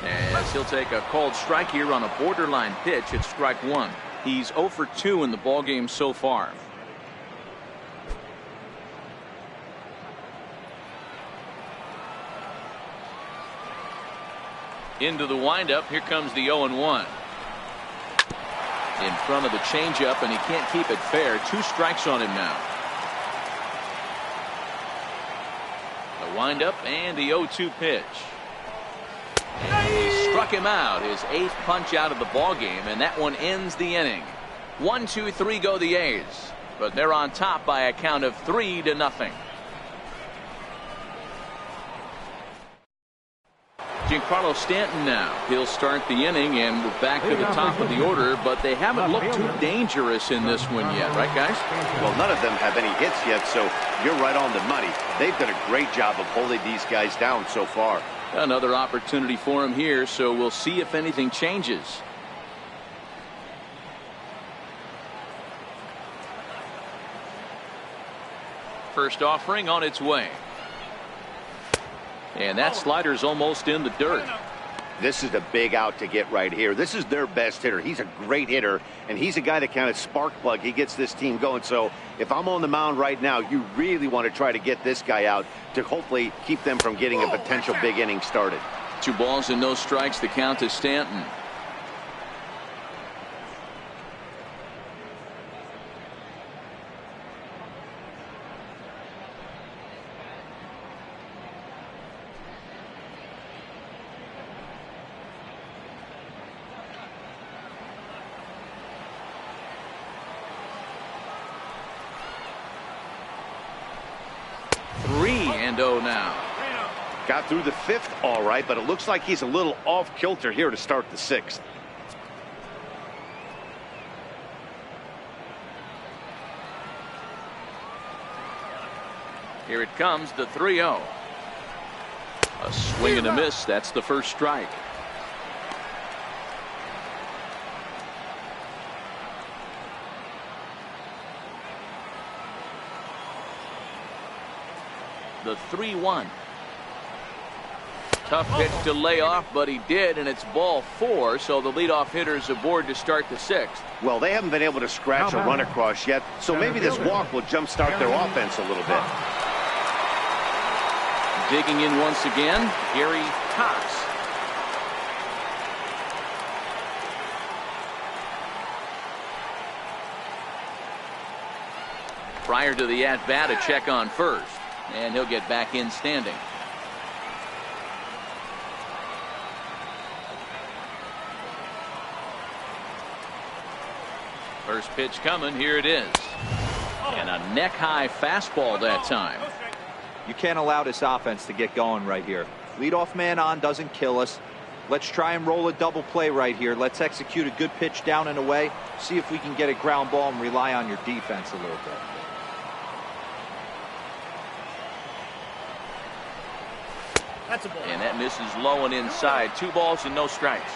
As he'll take a called strike here on a borderline pitch at strike 1. He's 0 for 2 in the ballgame so far. Into the windup. Here comes the 0-1. In front of the changeup, and he can't keep it fair. 2 strikes on him now. The windup and the 0-2 pitch. And he struck him out, his 8th punch out of the ball game, and that one ends the inning. 1-2-3 go the A's, but they're on top by a count of 3-0. Giancarlo Stanton now. He'll start the inning, and we're back to the top of the order, but they haven't looked too dangerous in this one yet, right, guys? Well, none of them have any hits yet, so you're right on the money. They've done a great job of holding these guys down so far. Another opportunity for him here, so we'll see if anything changes. First offering on its way. And that slider's almost in the dirt. This is a big out to get right here. This is their best hitter. He's a great hitter, and he's a guy that kind of spark plug. He gets this team going. So if I'm on the mound right now, you really want to try to get this guy out to hopefully keep them from getting a potential big inning started. 2 balls and no strikes. The count to Stanton. Now. Got through the 5th all right, but it looks like he's a little off kilter here to start the 6th. Here it comes, the 3-0. A swing and a miss. That's the first strike. The 3-1. Tough pitch to lay off, but he did, and it's ball 4, so the leadoff hitter's aboard to start the 6th. Well, they haven't been able to scratch a run across yet, so maybe this walk will jumpstart their offense a little bit. Digging in once again, Gary Cox. Prior to the at-bat, a check on first. And he'll get back in standing. First pitch coming. Here it is. And a neck-high fastball that time. You can't allow this offense to get going right here. Leadoff man on doesn't kill us. Let's try and roll a double play right here. Let's execute a good pitch down and away. See if we can get a ground ball and rely on your defense a little bit. That's a ball. And that misses low and inside. 2 balls and no strikes.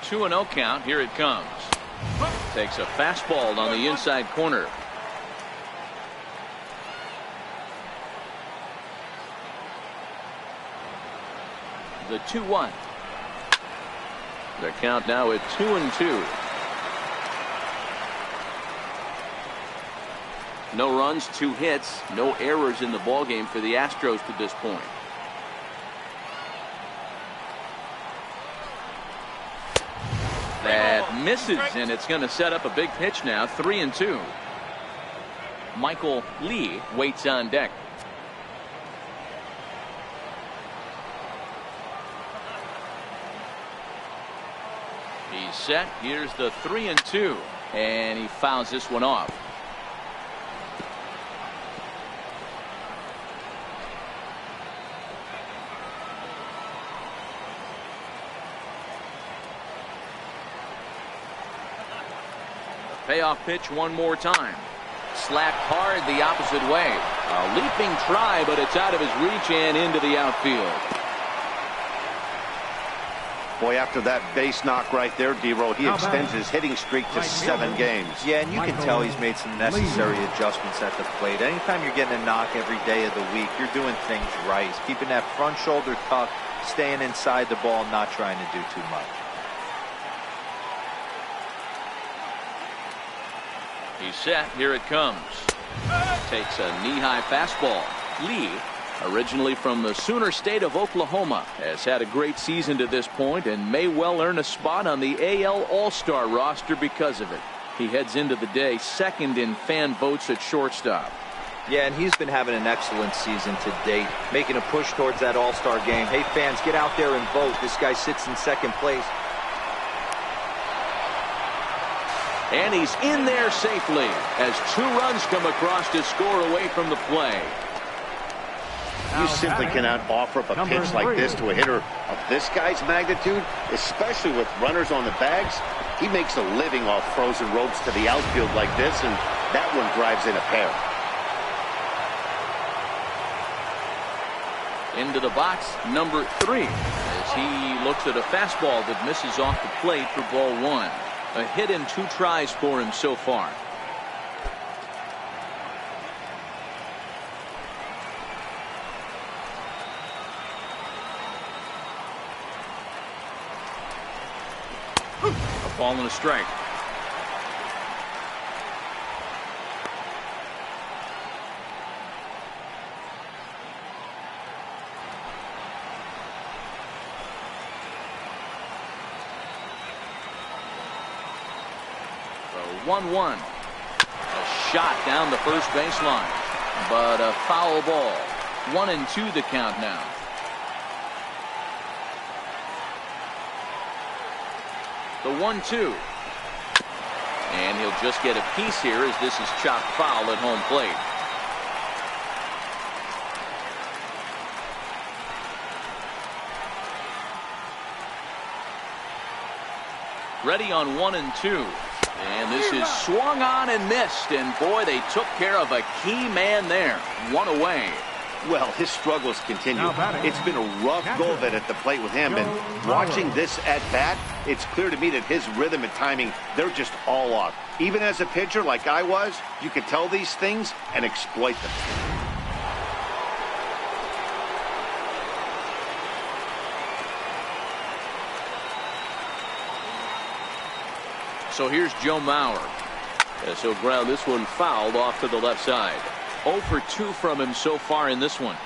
2-0 count. Here it comes. Takes a fastball on the inside corner. The 2-1. The count now at 2-2. No runs, 2 hits, no errors in the ballgame for the Astros to this point. That misses, and it's going to set up a big pitch now. 3-2. Michael Lee waits on deck. He's set. Here's the 3-2, and he fouls this one off. Payoff pitch one more time. Slapped hard the opposite way. A leaping try, but it's out of his reach and into the outfield. Boy, after that base knock right there, D-Row, he extends his hitting streak to 7 games. Yeah, and you can tell he's made some necessary adjustments at the plate. Anytime you're getting a knock every day of the week, you're doing things right. He's keeping that front shoulder tucked, staying inside the ball, not trying to do too much. He's set. Here it comes. Takes a knee-high fastball. Lee, originally from the Sooner State of Oklahoma, has had a great season to this point and may well earn a spot on the AL All-Star roster because of it. He heads into the day second in fan votes at shortstop. Yeah, and he's been having an excellent season to date, making a push towards that All-Star game. Hey, fans, get out there and vote. This guy sits in second place. And he's in there safely as 2 runs come across to score away from the play. You simply cannot offer up a pitch like this to a hitter of this guy's magnitude, especially with runners on the bags. He makes a living off frozen ropes to the outfield like this, and that one drives in a pair. Into the box, number 3, as he looks at a fastball that misses off the plate for ball 1. A hit in 2 tries for him so far. A ball and a strike. The 1-1. A shot down the first baseline, but a foul ball. 1-2 the count now. The 1-2. And he'll just get a piece here as this is chopped foul at home plate. Ready on 1-2. And this is swung on and missed. And boy, they took care of a key man there. 1 away. Well, his struggles continue. It's been a rough go of it at the plate with him. And watching this at bat, it's clear to me that his rhythm and timing, they're just all off. Even as a pitcher like I was, you could tell these things and exploit them. So here's Joe Mauer, as he'll ground this one fouled off to the left side. 0 for 2 from him so far in this one.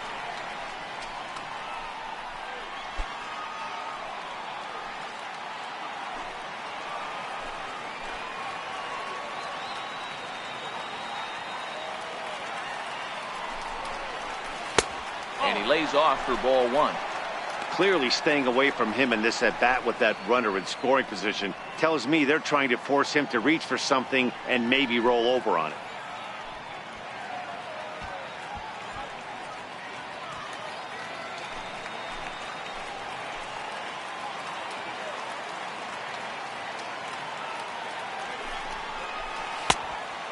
And he lays off for ball 1. Clearly staying away from him in this at-bat with that runner in scoring position tells me they're trying to force him to reach for something and maybe roll over on it.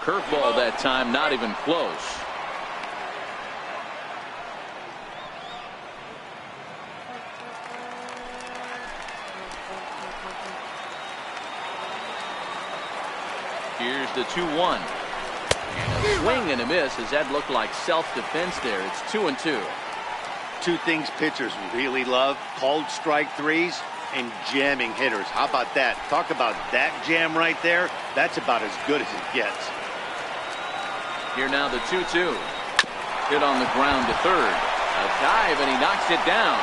Curveball that time, not even close. Here's the 2-1. And a swing and a miss as that looked like self-defense there. It's 2-2. Two things pitchers really love: called strike threes and jamming hitters. How about that? Talk about that jam right there. That's about as good as it gets. Here now the 2-2. Hit on the ground to third. A dive and he knocks it down.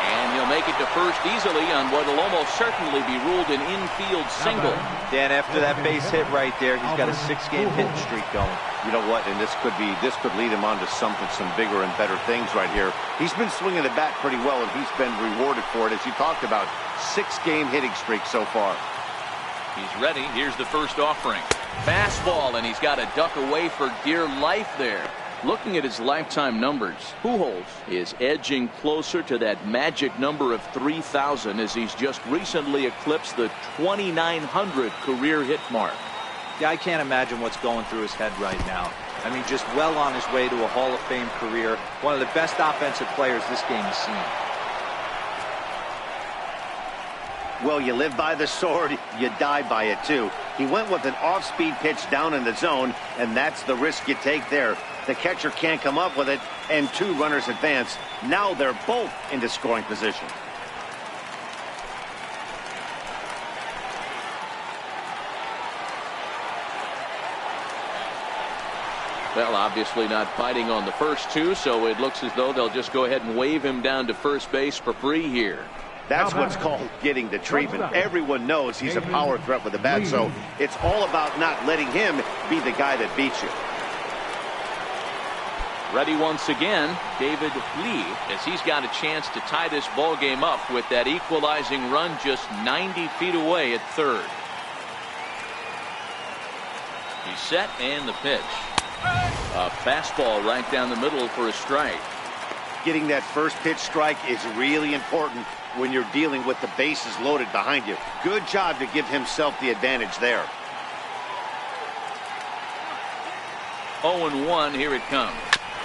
And he'll make it to first easily on what will almost certainly be ruled an infield single. Dan, after that base hit right there, he's got a 6-game hitting streak going. You know what? And this could lead him on to some bigger and better things right here. He's been swinging the bat pretty well, and he's been rewarded for it, as you talked about. 6-game hitting streak so far. He's ready. Here's the first offering. Fastball, and he's got to duck away for dear life there. Looking at his lifetime numbers, Pujols is edging closer to that magic number of 3,000 as he's just recently eclipsed the 2,900 career hit mark. Yeah, I can't imagine what's going through his head right now. I mean, just well on his way to a Hall of Fame career. One of the best offensive players this game has seen. Well, you live by the sword, you die by it too. He went with an off-speed pitch down in the zone, and that's the risk you take there. The catcher can't come up with it, and 2 runners advance. Now they're both into scoring position. Well, obviously not fighting on the first 2, so it looks as though they'll just go ahead and wave him down to first base for free here. That's what's called getting the treatment. Everyone knows he's a power threat with the bat, so it's all about not letting him be the guy that beats you. Ready once again, David Lee, as he's got a chance to tie this ball game up with that equalizing run just 90 feet away at third. He's set, and the pitch. A fastball right down the middle for a strike. Getting that first pitch strike is really important when you're dealing with the bases loaded behind you. Good job to give himself the advantage there. 0-1, here it comes.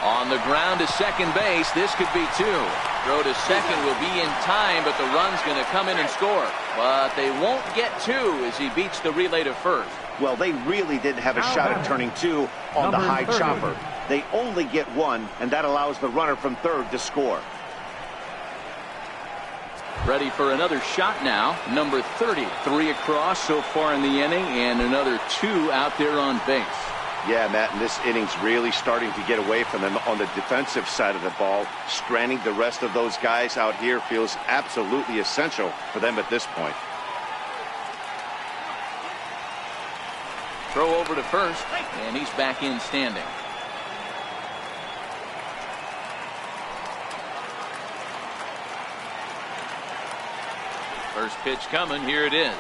On the ground to second base, this could be 2. Throw to second will be in time, but the run's going to come in and score. But they won't get 2 as he beats the relay to first. Well, they really didn't have a shot at turning 2 on the high chopper. They only get 1, and that allows the runner from third to score. Ready for another shot now. Number 30. 3 across so far in the inning, and another 2 out there on base. Yeah, Matt, and this inning's really starting to get away from them on the defensive side of the ball. Stranding the rest of those guys out here feels absolutely essential for them at this point. Throw over to first, and he's back in standing. First pitch coming. Here it is.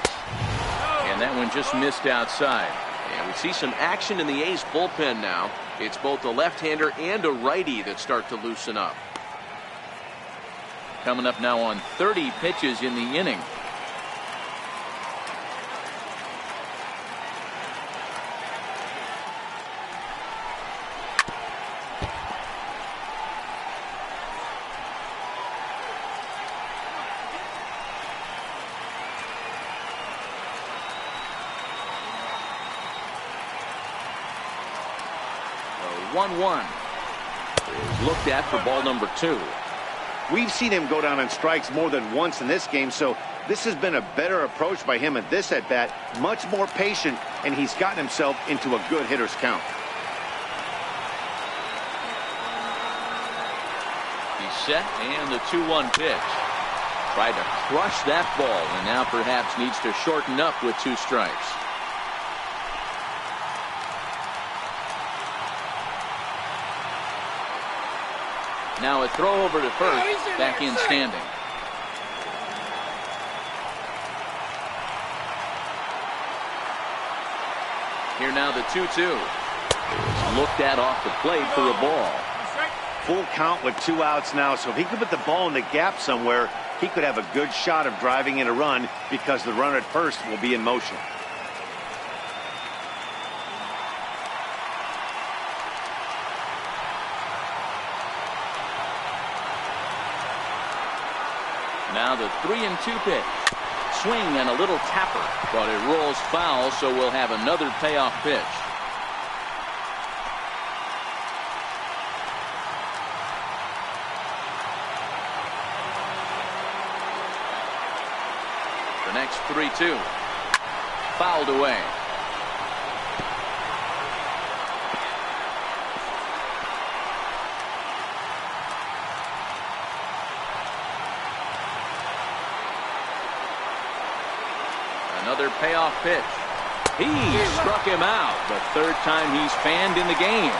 And that one just missed outside. And we see some action in the A's bullpen now. It's both a left-hander and a righty that start to loosen up. Coming up now on 30 pitches in the inning. The 1-1 is looked at for ball number 2. We've seen him go down on strikes more than once in this game, so this has been a better approach by him at this at-bat. Much more patient, and he's gotten himself into a good hitter's count. He's set, and the 2-1 pitch. Tried to crush that ball, and now perhaps needs to shorten up with 2 strikes. Now a throw over to first, back in standing. Here now the 2-2. It's looked at off the plate for a ball. Full count with 2 outs now, so if he could put the ball in the gap somewhere, he could have a good shot of driving in a run because the runner at first will be in motion. Now the 3-2 pitch. Swing and a little tapper, but it rolls foul, so we'll have another payoff pitch. The next 3-2. Fouled away. Another payoff pitch. He struck him out. The third time he's fanned in the game.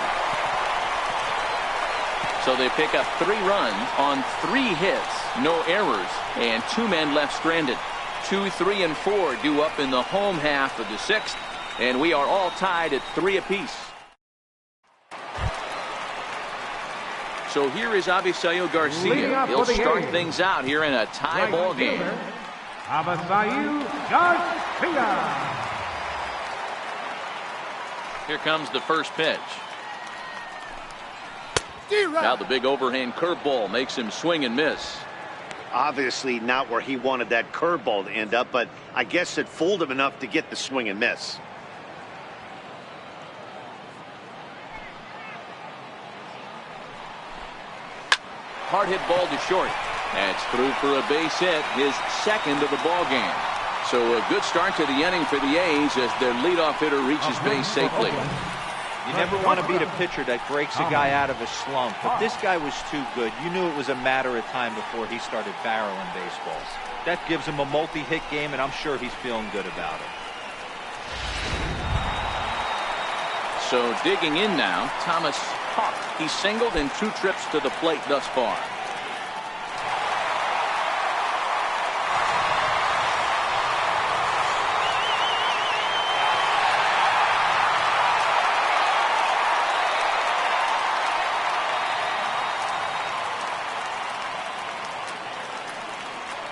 So they pick up 3 runs on 3 hits, no errors, and 2 men left stranded. 2, 3, and 4 due up in the home half of the 6th, and we are all tied at 3 apiece. So here is Avisail Garcia. He'll start things out here in a tie ball game. Avisail Garcia. Here comes the first pitch. Now the big overhand curveball makes him swing and miss. Obviously not where he wanted that curveball to end up, but I guess it fooled him enough to get the swing and miss. Hard hit ball to short. That's through for a base hit, his second of the ball game. So a good start to the inning for the A's as their leadoff hitter reaches base safely. You never want to beat a pitcher that breaks a guy out of a slump, but this guy was too good. You knew it was a matter of time before he started barreling baseballs. That gives him a multi-hit game, and I'm sure he's feeling good about it. So digging in now, Thomas Hawk. He's singled in 2 trips to the plate thus far.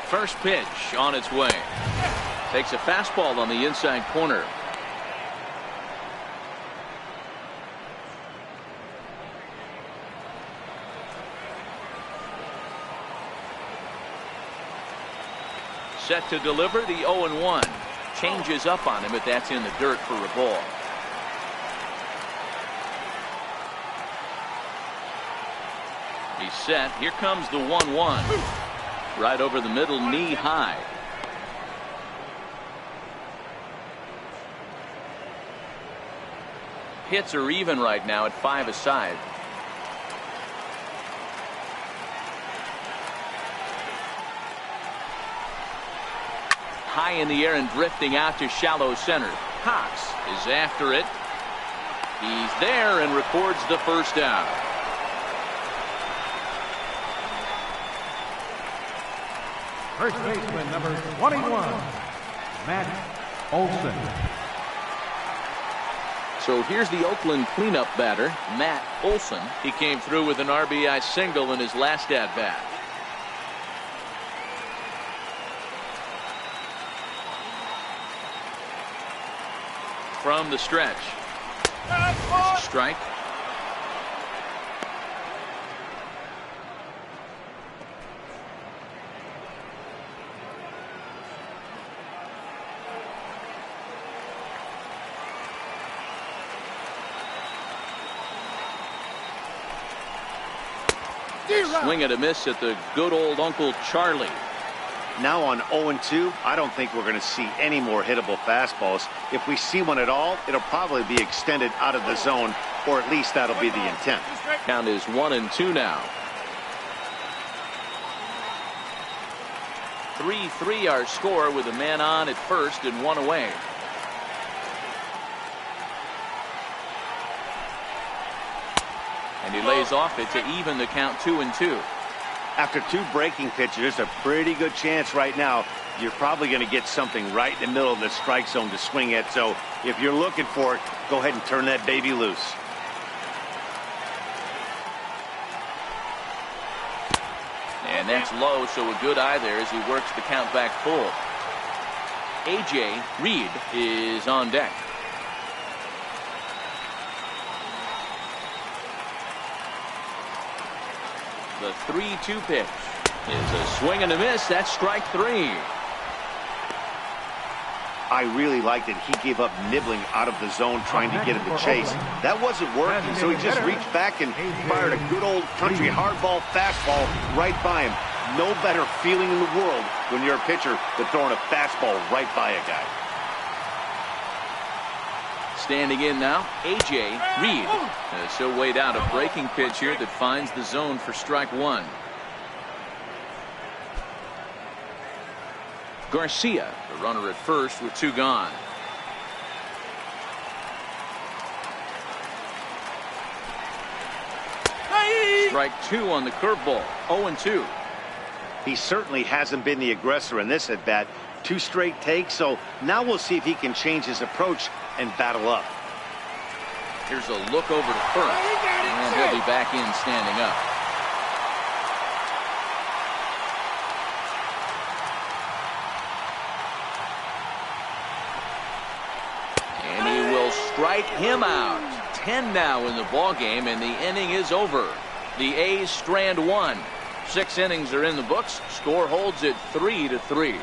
First pitch on its way. Takes a fastball on the inside corner. Set to deliver the 0-1. Changes up on him, but that's in the dirt for a ball. He's set. Here comes the 1-1. Right over the middle, knee high. Hits are even right now at 5 aside. High in the air and drifting out to shallow center. Cox is after it. He's there and records the first out. First baseman number 21, Matt Olson. So here's the Oakland cleanup batter, Matt Olson. He came through with an RBI single in his last at-bat. From the stretch. Strike. Swing and a miss at the good old Uncle Charlie. Now on 0-2, I don't think we're going to see any more hittable fastballs. If we see one at all, it'll probably be extended out of the zone, or at least that'll be the intent. Count is 1-2 now. 3-3 our score with a man on at first and 1 away. And he lays off it to even the count 2-2. After 2 breaking pitches, there's a pretty good chance right now you're probably going to get something right in the middle of the strike zone to swing at. So if you're looking for it, go ahead and turn that baby loose. And that's low, so a good eye there as he works the count back full. A.J. Reed is on deck. The 3-2 pitch is a swing and a miss. That's strike 3. I really liked it. He gave up nibbling out of the zone trying to get him to chase. That wasn't working, so he just reached back and fired a good old country hardball fastball right by him. No better feeling in the world when you're a pitcher than throwing a fastball right by a guy. Standing in now, A.J. Reed. So weighed out a breaking pitch here that finds the zone for strike one. Garcia, the runner at first with two gone. Strike two on the curveball. 0-2. He certainly hasn't been the aggressor in this at bat. 2 straight takes, so now we'll see if he can change his approach and battle up. Here's a look over to first, and he'll be back in standing up. And he will strike him out. 10 now in the ball game, and the inning is over. The A's strand one. 6 innings are in the books. Score holds at 3-3.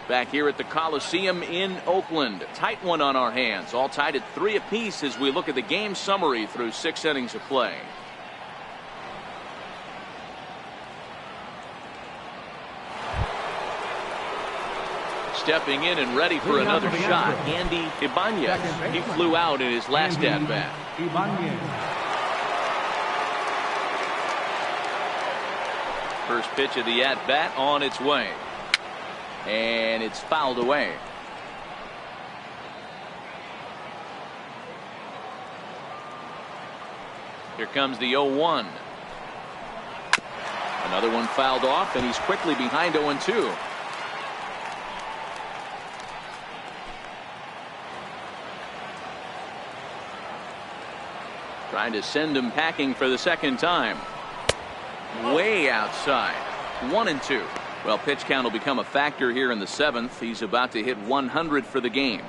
Back here at the Coliseum in Oakland. Tight one on our hands. All tied at 3 apiece as we look at the game summary through 6 innings of play. Stepping in and ready for another shot, Andy Ibanez. He flew out in his last at-bat. First pitch of the at-bat on its way. And it's fouled away. Here comes the 0-1. Another one fouled off, and he's quickly behind 0-2. Trying to send him packing for the second time. Way outside. 1-2. Well, pitch count will become a factor here in the 7th. He's about to hit 100 for the game.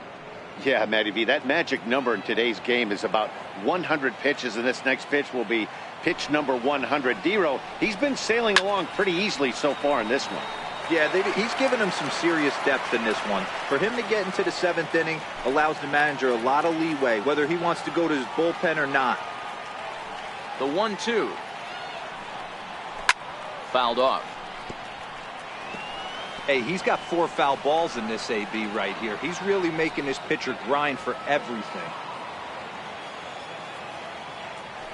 Yeah, Matty V, that magic number in today's game is about 100 pitches, and this next pitch will be pitch number 100. Dero, he's been sailing along pretty easily so far in this one. Yeah, he's given him some serious depth in this one. For him to get into the 7th inning allows the manager a lot of leeway, whether he wants to go to his bullpen or not. The 1-2. Fouled off. Hey, he's got 4 foul balls in this AB right here. He's really making this pitcher grind for everything.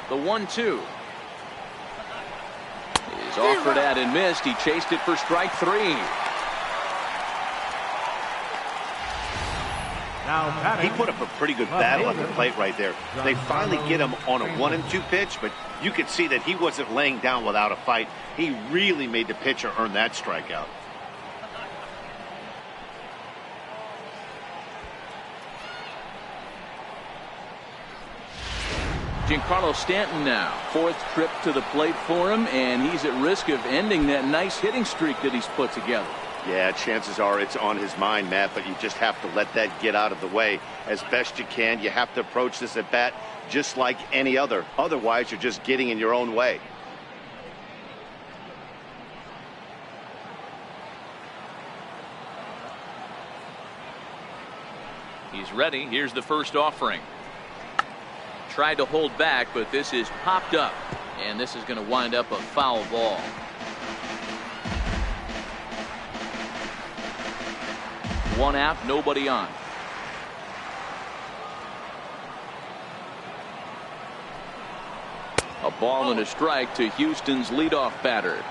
The 1-2 is offered at and missed. He chased it for strike 3. He put up a pretty good battle at the plate right there. They finally get him on a 1-2 pitch, but you could see that he wasn't laying down without a fight. He really made the pitcher earn that strikeout. Giancarlo Stanton now. 4th trip to the plate for him, and he's at risk of ending that nice hitting streak that he's put together. Yeah, chances are it's on his mind, Matt, but you just have to let that get out of the way as best you can. You have to approach this at bat just like any other. Otherwise, you're just getting in your own way. He's ready. Here's the first offering. Tried to hold back, but this is popped up, and this is going to wind up a foul ball. One out, nobody on. A ball and a strike to Houston's leadoff batter.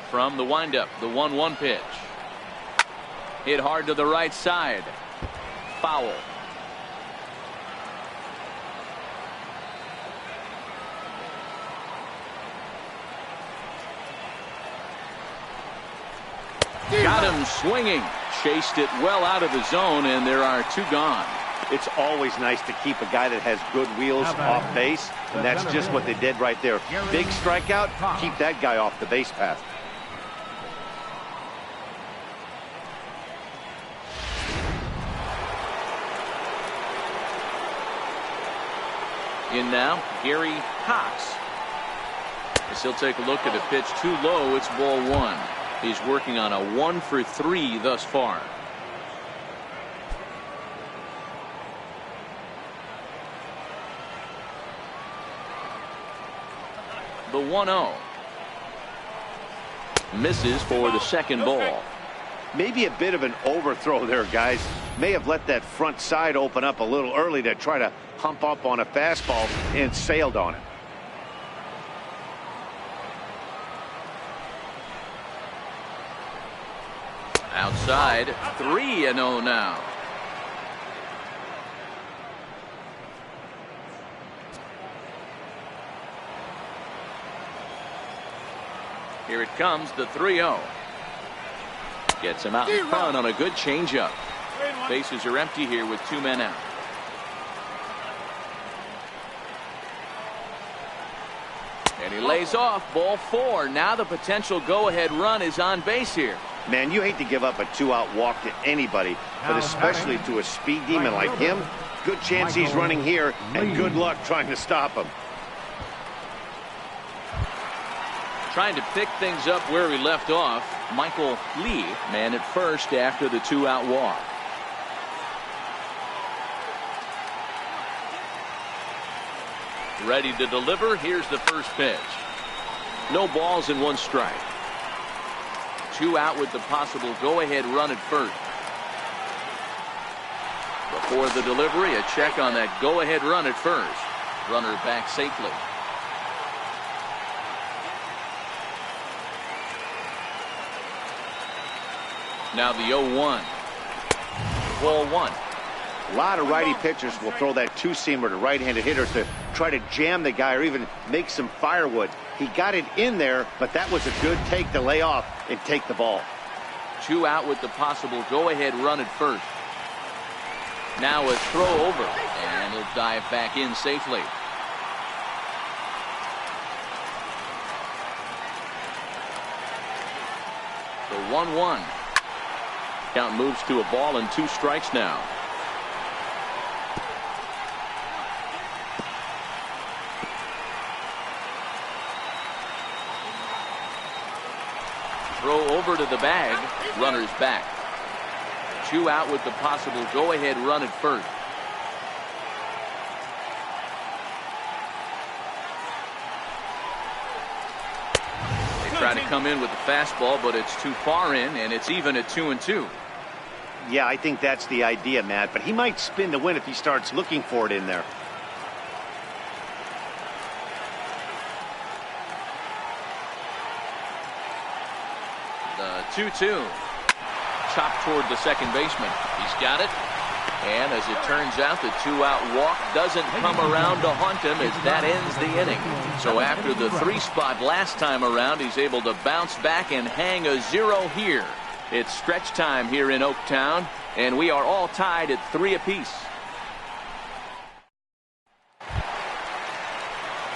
From the windup, the 1-1 pitch. Hit hard to the right side. Foul. Got him swinging. Chased it well out of the zone, and there are 2 gone. It's always nice to keep a guy that has good wheels off base, and that's just what they did right there. Big strikeout, keep that guy off the base path. In now, Gary Cox. As he'll take a look at a pitch too low, it's ball one. He's working on a 1 for 3 thus far. The 1-0. Misses for the second ball. Maybe a bit of an overthrow there, guys. May have let that front side open up a little early to try to hump up on a fastball and sailed on it. Outside, 3-0 now. Here it comes, the 3-0. Gets him out in front on a good changeup. Bases are empty here with 2 men out. And he lays off, ball 4. Now the potential go-ahead run is on base here. Man, you hate to give up a 2-out walk to anybody, but especially to a speed demon like him. Good chance he's running here, and good luck trying to stop him. Trying to pick things up where he left off. Michael Lee, man at first after the 2-out walk. Ready to deliver. Here's the first pitch. No balls and 1 strike. 2 out with the possible go-ahead run at first. Before the delivery, a check on that go-ahead run at first. Runner back safely. Now the 0-1. Ball 1. A lot of righty pitchers will throw that two-seamer to right-handed hitters to try to jam the guy or even make some firewood. He got it in there, but that was a good take to lay off and take the ball. 2 out with the possible go-ahead run at first. Now a throw over, and he'll dive back in safely. The 1-1. Count moves to a ball and 2 strikes now. Throw over to the bag. Runner's back. 2 out with the possible go-ahead run at first. They try to come in with the fastball, but it's too far in, and it's even at 2-2. Yeah, I think that's the idea, Matt, but he might spin the win if he starts looking for it in there. The 2-2. Chopped toward the second baseman. He's got it. And as it turns out, the 2-out walk doesn't come around to haunt him as that ends the inning. So after the 3 spot last time around, he's able to bounce back and hang a 0 here. It's stretch time here in Oaktown, and we are all tied at 3 apiece.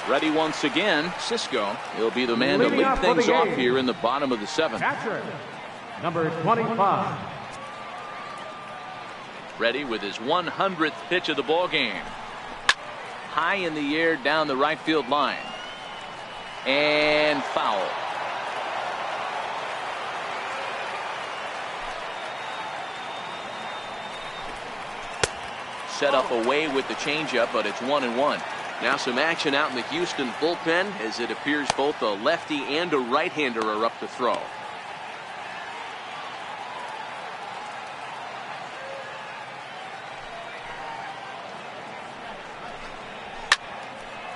Ready once again, Cisco. He'll be the man to lead things off here in the bottom of the 7th. Catcher, number 25. Ready with his 100th pitch of the ball game. High in the air down the right field line. And foul. Set up away with the changeup, but it's 1-1. Now some action out in the Houston bullpen as it appears both a lefty and a right-hander are up to throw.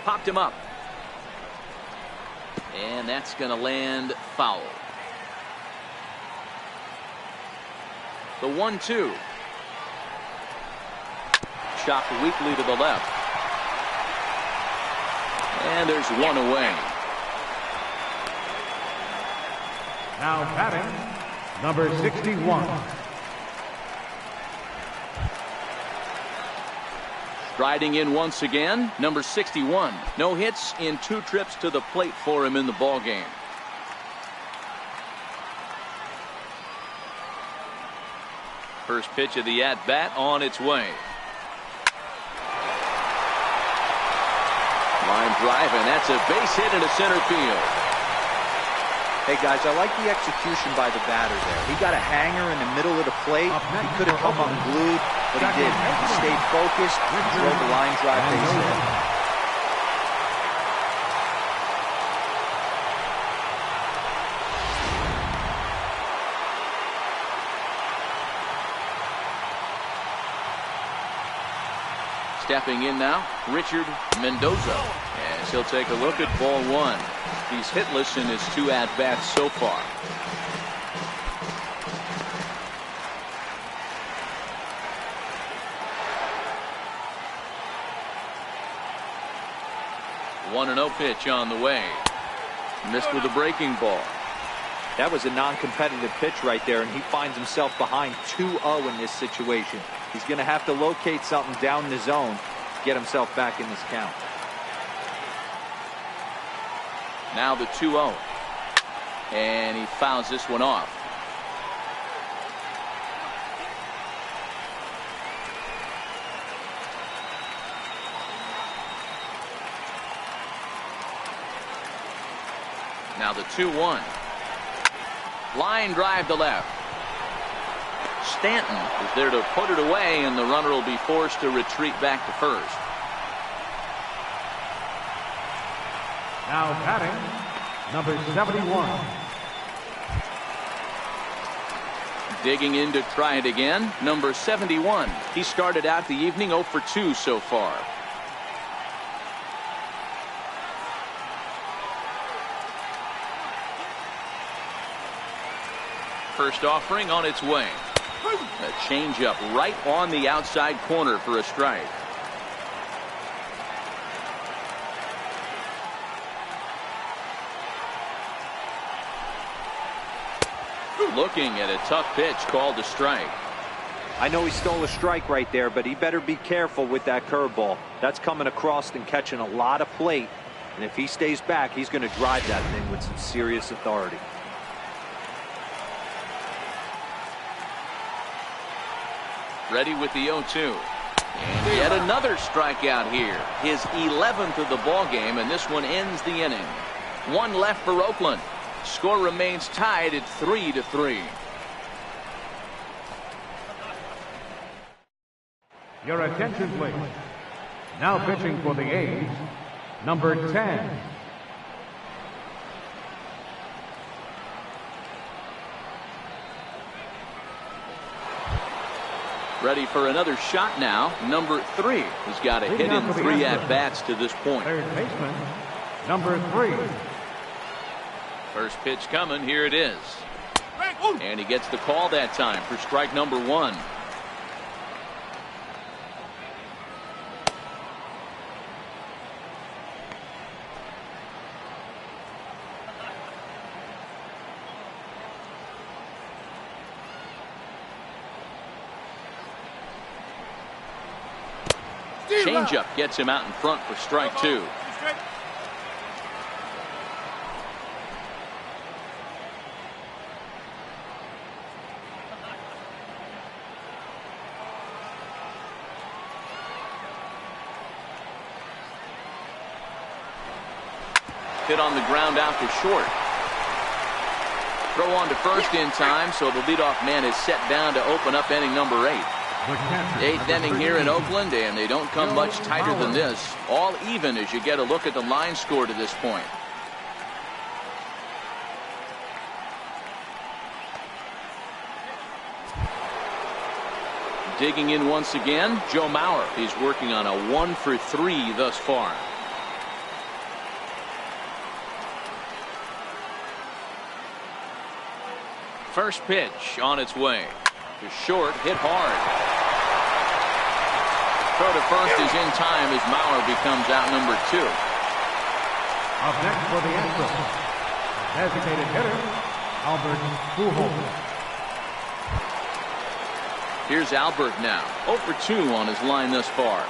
Popped him up. And that's going to land foul. The 1-2. Chopped weakly to the left. And there's 1 away. Now batting, number 61. Striding in once again, number 61. No hits in 2 trips to the plate for him in the ballgame. First pitch of the at-bat on its way. drive, and that's a base hit into center field. Hey, guys, I like the execution by the batter there. He got a hanger in the middle of the plate. He could have come unglued, but he didn't. He stayed focused, drove the line drive base hit. Stepping in now, Richard Mendoza, as he'll take a look at ball one. He's hitless in his 2 at-bats so far. One and 0 pitch on the way. Missed with a breaking ball. That was a non-competitive pitch right there, and he finds himself behind 2-0 in this situation. He's going to have to locate something down the zone to get himself back in this count. Now the 2-0. And he fouls this one off. Now the 2-1. Line drive to left. Stanton is there to put it away, and the runner will be forced to retreat back to first. Now batting, number 71. Digging in to try it again, number 71. He started out the evening 0 for 2 so far. First offering on its way. A changeup right on the outside corner for a strike. Looking at a tough pitch called a strike. I know he stole a strike right there, but he better be careful with that curveball. That's coming across and catching a lot of plate. And if he stays back, he's going to drive that thing with some serious authority. Ready with the 0-2. And yet another strikeout here. His 11th of the ball game, and this one ends the inning. One left for Oakland. Score remains tied at 3-3. Your attention, please. Now pitching for the A's, number 10. Ready for another shot now. Number 3 has got a hit in 3 at-bats to this point. Third baseman, number 3. First pitch coming. Here it is. And he gets the call that time for strike number 1. Changeup gets him out in front for strike 2. Hit on the ground out to short. Throw on to first in time, so the leadoff man is set down to open up inning number 8. 8th inning here in Oakland, and they don't come much tighter than this. All even as you get a look at the line score to this point. Digging in once again, Joe Mauer. He's working on a 1 for 3 thus far. First pitch on its way. To short, hit hard. Throw to first is in time as Mauer becomes out number 2. Up next for the Astros, designated hitter, Albert Pujols. Here's Albert now, 0 for 2 on his line thus far.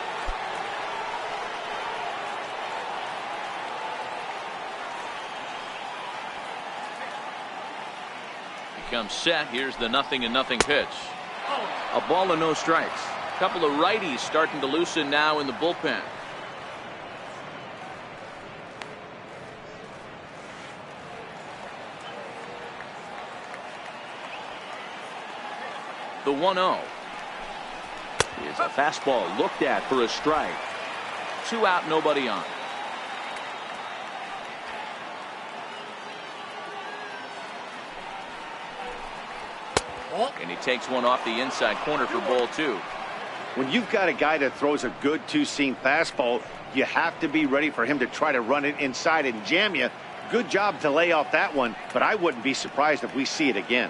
Comes set. Here's the 0-0 pitch. A ball and no strikes. Couple of righties starting to loosen now in the bullpen. The 1-0. Is a fastball looked at for a strike. 2 out, nobody on. And he takes one off the inside corner for ball 2. When you've got a guy that throws a good two-seam fastball, you have to be ready for him to try to run it inside and jam you. Good job to lay off that one, but I wouldn't be surprised if we see it again.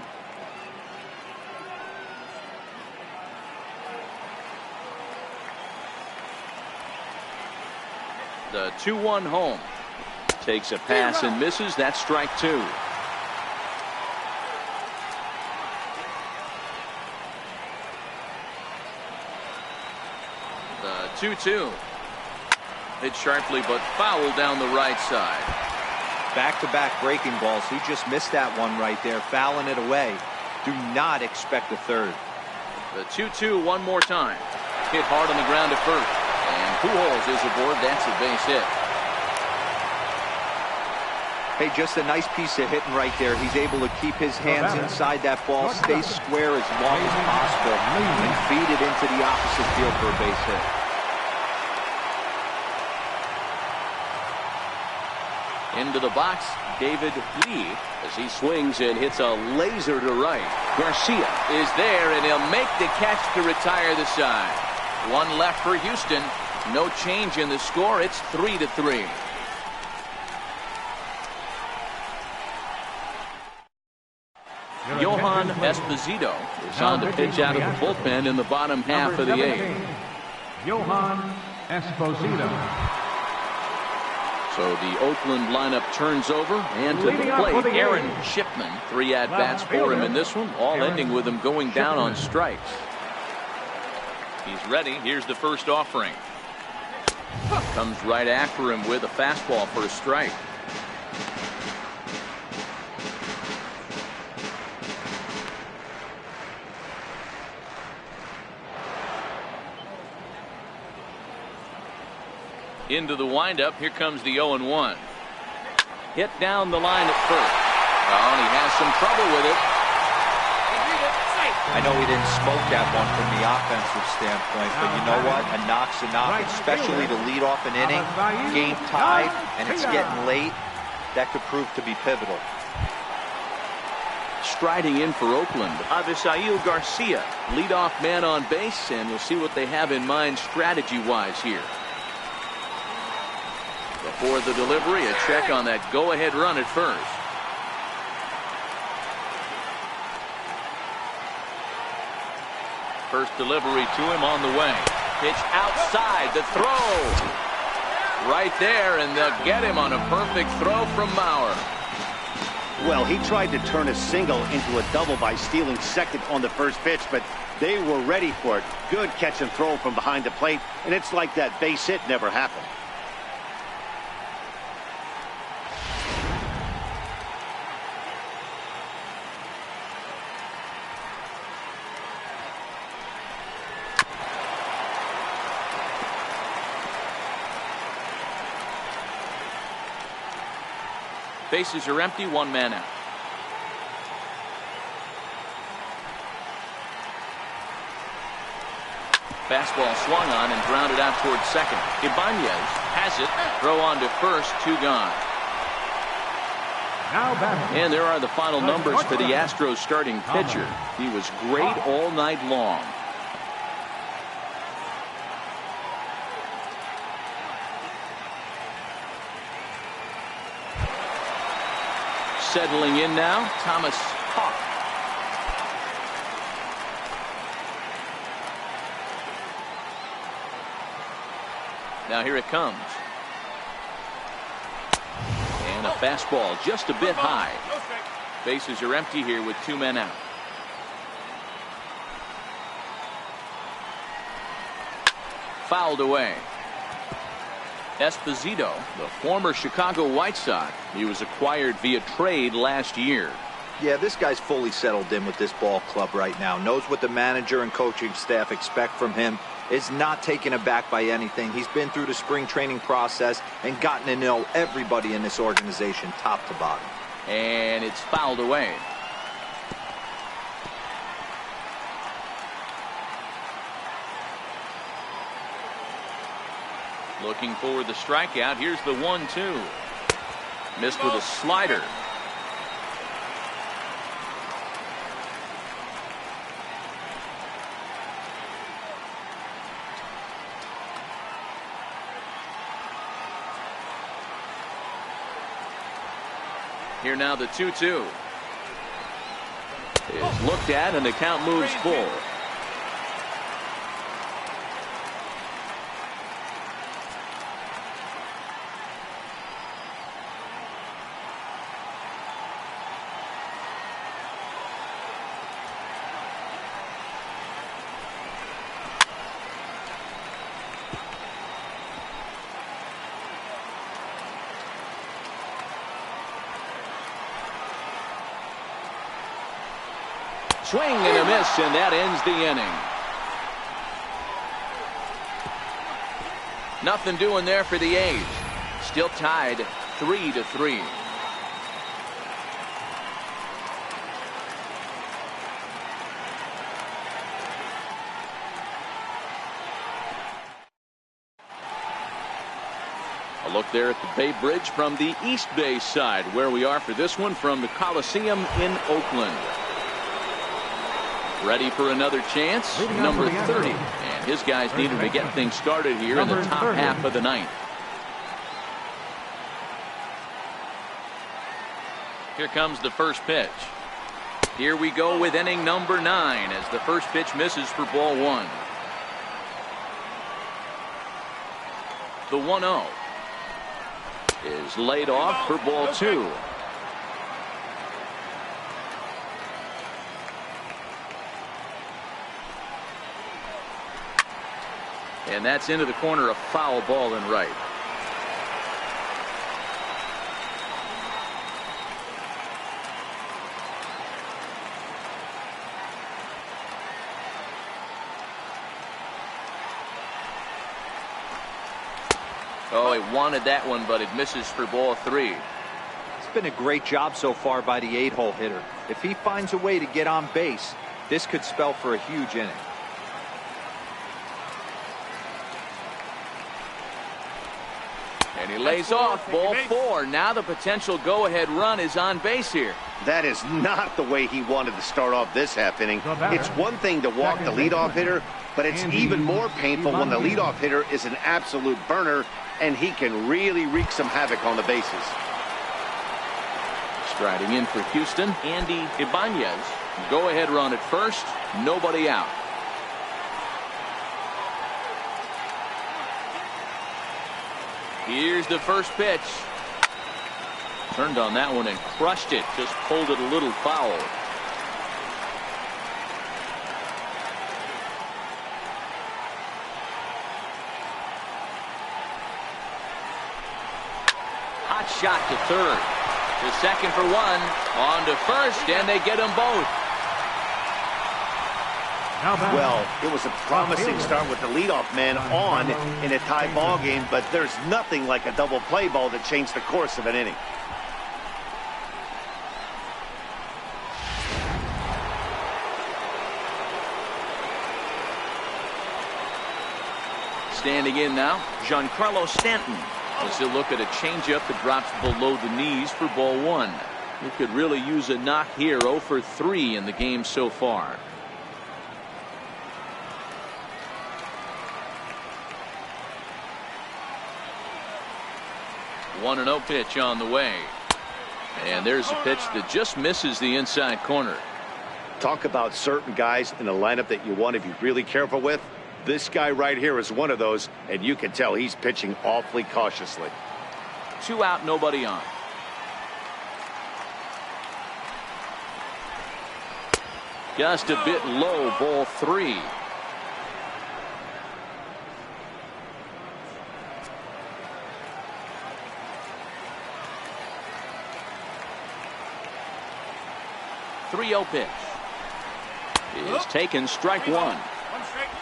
The 2-1 home. Takes a pass and misses. That's strike 2. The 2-2. Hit sharply but foul down the right side. Back-to-back breaking balls. He just missed that one right there, fouling it away. Do not expect a third. The 2-2 one more time. Hit hard on the ground at first. And Pujols is aboard. That's a base hit. Hey, just a nice piece of hitting right there. He's able to keep his hands inside that ball, stay square as long as possible, and feed it into the opposite field for a base hit. Into the box, David Lee, as he swings and hits a laser to right. Garcia is there, and he'll make the catch to retire the side. One left for Houston. No change in the score. It's 3-3. Johan Esposito is on to pitch out of the bullpen in the bottom half of the 8th. Johan Esposito. So the Oakland lineup turns over, and to the plate, Aaron Shipman. 3 at-bats for him in this one, all ending with him going down on strikes. He's ready. Here's the first offering. Comes right after him with a fastball for a strike. Into the windup. Here comes the 0-1. Hit down the line at first. Oh, and he has some trouble with it. I know he didn't smoke that one from the offensive standpoint, but you know what? A knock's a knock, especially to lead off an inning, game tied, and it's getting late. That could prove to be pivotal. Striding in for Oakland, Avisail Garcia, leadoff man on base, and we'll see what they have in mind strategy-wise here. Before the delivery, a check on that go-ahead run at first. First delivery to him on the way. Pitch outside, the throw. Right there, and they'll get him on a perfect throw from Mauer. Well, he tried to turn a single into a double by stealing second on the first pitch, but they were ready for it. Good catch and throw from behind the plate, and it's like that base hit never happened. Bases are empty, 1 man out. Fastball swung on and grounded out towards second. Ibanez has it. Throw on to first, 2 gone. And there are the final numbers for the Astros starting pitcher. He was great all night long. Settling in now, Thomas Hawk. Now here it comes. And a fastball just a bit high. Bases are empty here with 2 men out. Fouled away. Esposito, the former Chicago White Sox. He was acquired via trade last year. Yeah, this guy's fully settled in with this ball club right now. Knows what the manager and coaching staff expect from him. Is not taken aback by anything. He's been through the spring training process and gotten to know everybody in this organization top to bottom. And it's fouled away. Looking for the strikeout. Here's the 1-2. Missed with a slider. Here now the 2-2 is looked at, and the count moves full. Swing and a miss, and that ends the inning. Nothing doing there for the A's. Still tied 3-3. A look there at the Bay Bridge from the East Bay side, where we are for this one from the Coliseum in Oakland. Ready for another chance, number 30. And his guys needed to get things started here in the top half of the ninth. Here comes the first pitch. Here we go with inning number 9 as the first pitch misses for ball 1. The 1-0 is laid off for ball 2. And that's into the corner, a foul ball and right. Oh, he wanted that one, but it misses for ball 3. It's been a great job so far by the 8-hole hitter. If he finds a way to get on base, this could spell for a huge inning. And he lays off ball 4. Now the potential go-ahead run is on base here. That is not the way he wanted to start off this half inning. It's one thing to walk the leadoff hitter, but it's even more painful when the leadoff hitter is an absolute burner, and he can really wreak some havoc on the bases. Striding in for Houston, Andy Ibanez. Go-ahead run at first, nobody out. Here's the first pitch. Turned on that one and crushed it. Just pulled it a little foul. Hot shot to third. The second for 1. On to first, and they get them both. Well, it was a promising start with the leadoff man on in a tie ball game, but there's nothing like a double play ball to change the course of an inning. Standing in now, Giancarlo Stanton. As he'll look at a changeup that drops below the knees for ball 1. He could really use a knock here. 0 for 3 in the game so far. 1-0 pitch on the way. And there's a pitch that just misses the inside corner. Talk about certain guys in the lineup that you want to be really careful with. This guy right here is one of those, and you can tell he's pitching awfully cautiously. 2 out, nobody on. Just a bit low, ball 3. .30 pitch is taken, strike 1.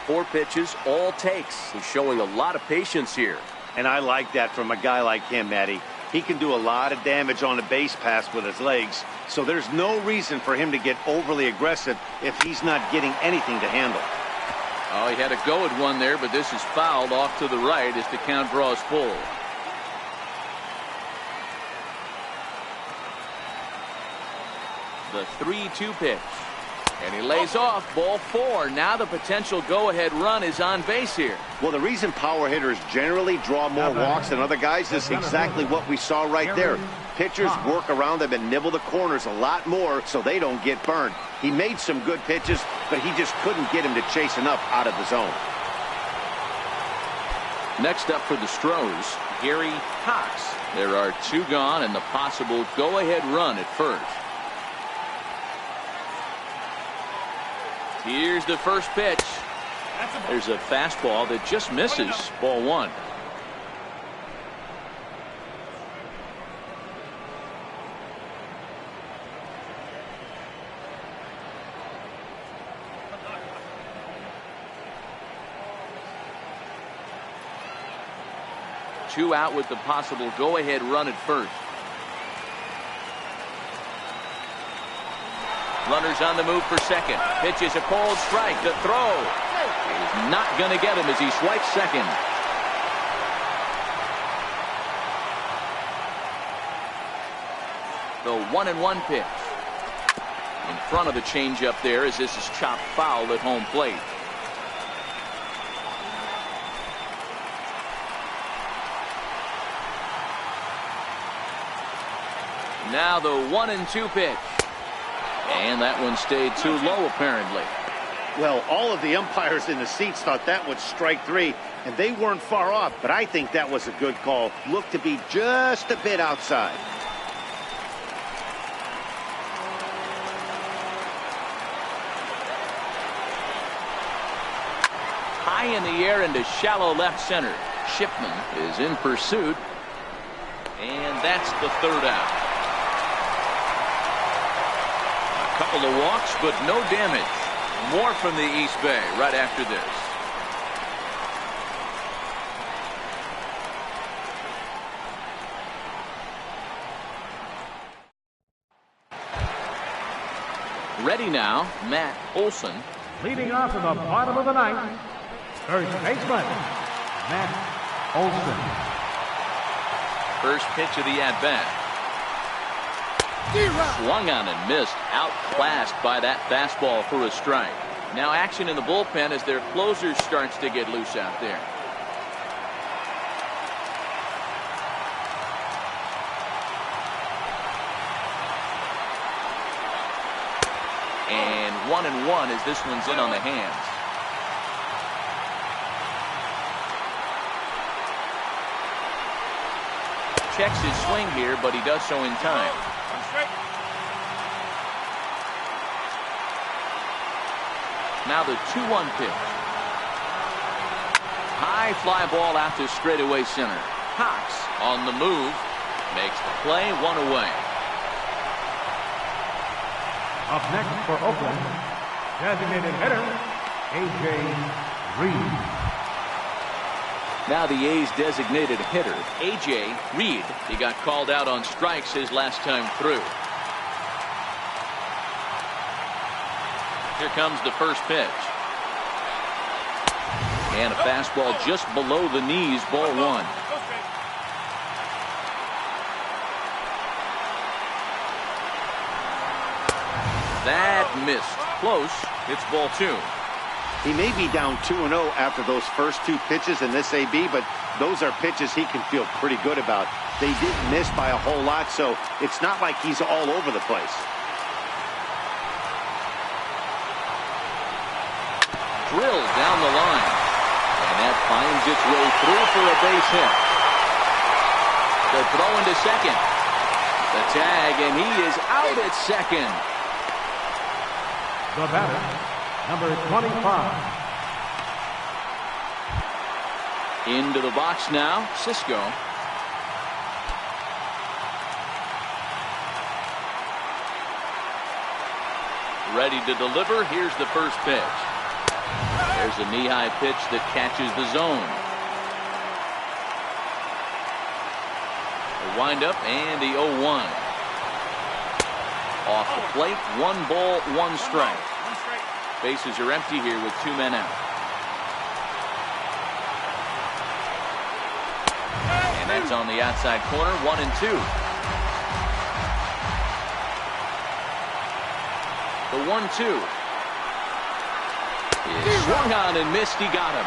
4 pitches, all takes. He's showing a lot of patience here. And I like that from a guy like him, Matty. He can do a lot of damage on a base pass with his legs, so there's no reason for him to get overly aggressive if he's not getting anything to handle. Oh, he had a go at one there, but this is fouled off to the right as the count draws full. The 3-2 pitch. And he lays off, ball 4. Now the potential go-ahead run is on base here. Well, the reason power hitters generally draw more walks than other guys is exactly what we saw right there. Pitchers work around them and nibble the corners a lot more so they don't get burned. He made some good pitches, but he just couldn't get him to chase enough out of the zone. Next up for the Astros, Gary Cox. There are 2 gone and the possible go-ahead run at first. Here's the first pitch. There's a fastball that just misses. Ball 1. Two out with the possible go-ahead run at first. Runners on the move for second. Pitch is a cold strike. The throw is not going to get him as he swipes second. The 1-1 pitch. In front of the changeup there as this is chopped foul at home plate. Now the 1-2 pitch. And that one stayed too low, apparently. Well, all of the umpires in the seats thought that was strike 3, and they weren't far off, but I think that was a good call. Looked to be just a bit outside. High in the air into shallow left center. Shipman is in pursuit. And that's the 3rd out. Couple of walks, but no damage. More from the East Bay right after this. Ready now, Matt Olson. Leading off in the bottom of the 9th, first baseman, Matt Olson. First pitch of the at-bat. Swung on and missed. Outclassed by that fastball for a strike. Now action in the bullpen as their closer starts to get loose out there. And 1-1 as this one's in on the hands. Checks his swing here, but he does so in time. Now the 2-1 pitch. High fly ball out to straightaway center. Cox on the move. Makes the play, 1 away. Up next for Oakland, designated hitter, A.J. Reed. Now the A's designated hitter, A.J. Reed. He got called out on strikes his last time through. Here comes the first pitch. And a fastball just below the knees, ball 1. That missed. Close. It's ball 2. He may be down 2-0 after those first 2 pitches in this AB, but those are pitches he can feel pretty good about. They didn't miss by a whole lot, so it's not like he's all over the place. Drilled down the line. And that finds its way through for a base hit. The throw into second. The tag, and he is out at second. The batter, number 25. Into the box now, Cisco. Ready to deliver. Here's the first pitch. There's a knee-high pitch that catches the zone. The windup and the 0-1. Off the plate, 1 ball, 1 strike. Bases are empty here with 2 men out. is on the outside corner, 1-2. The 1-2 is swung on and missed. He got him.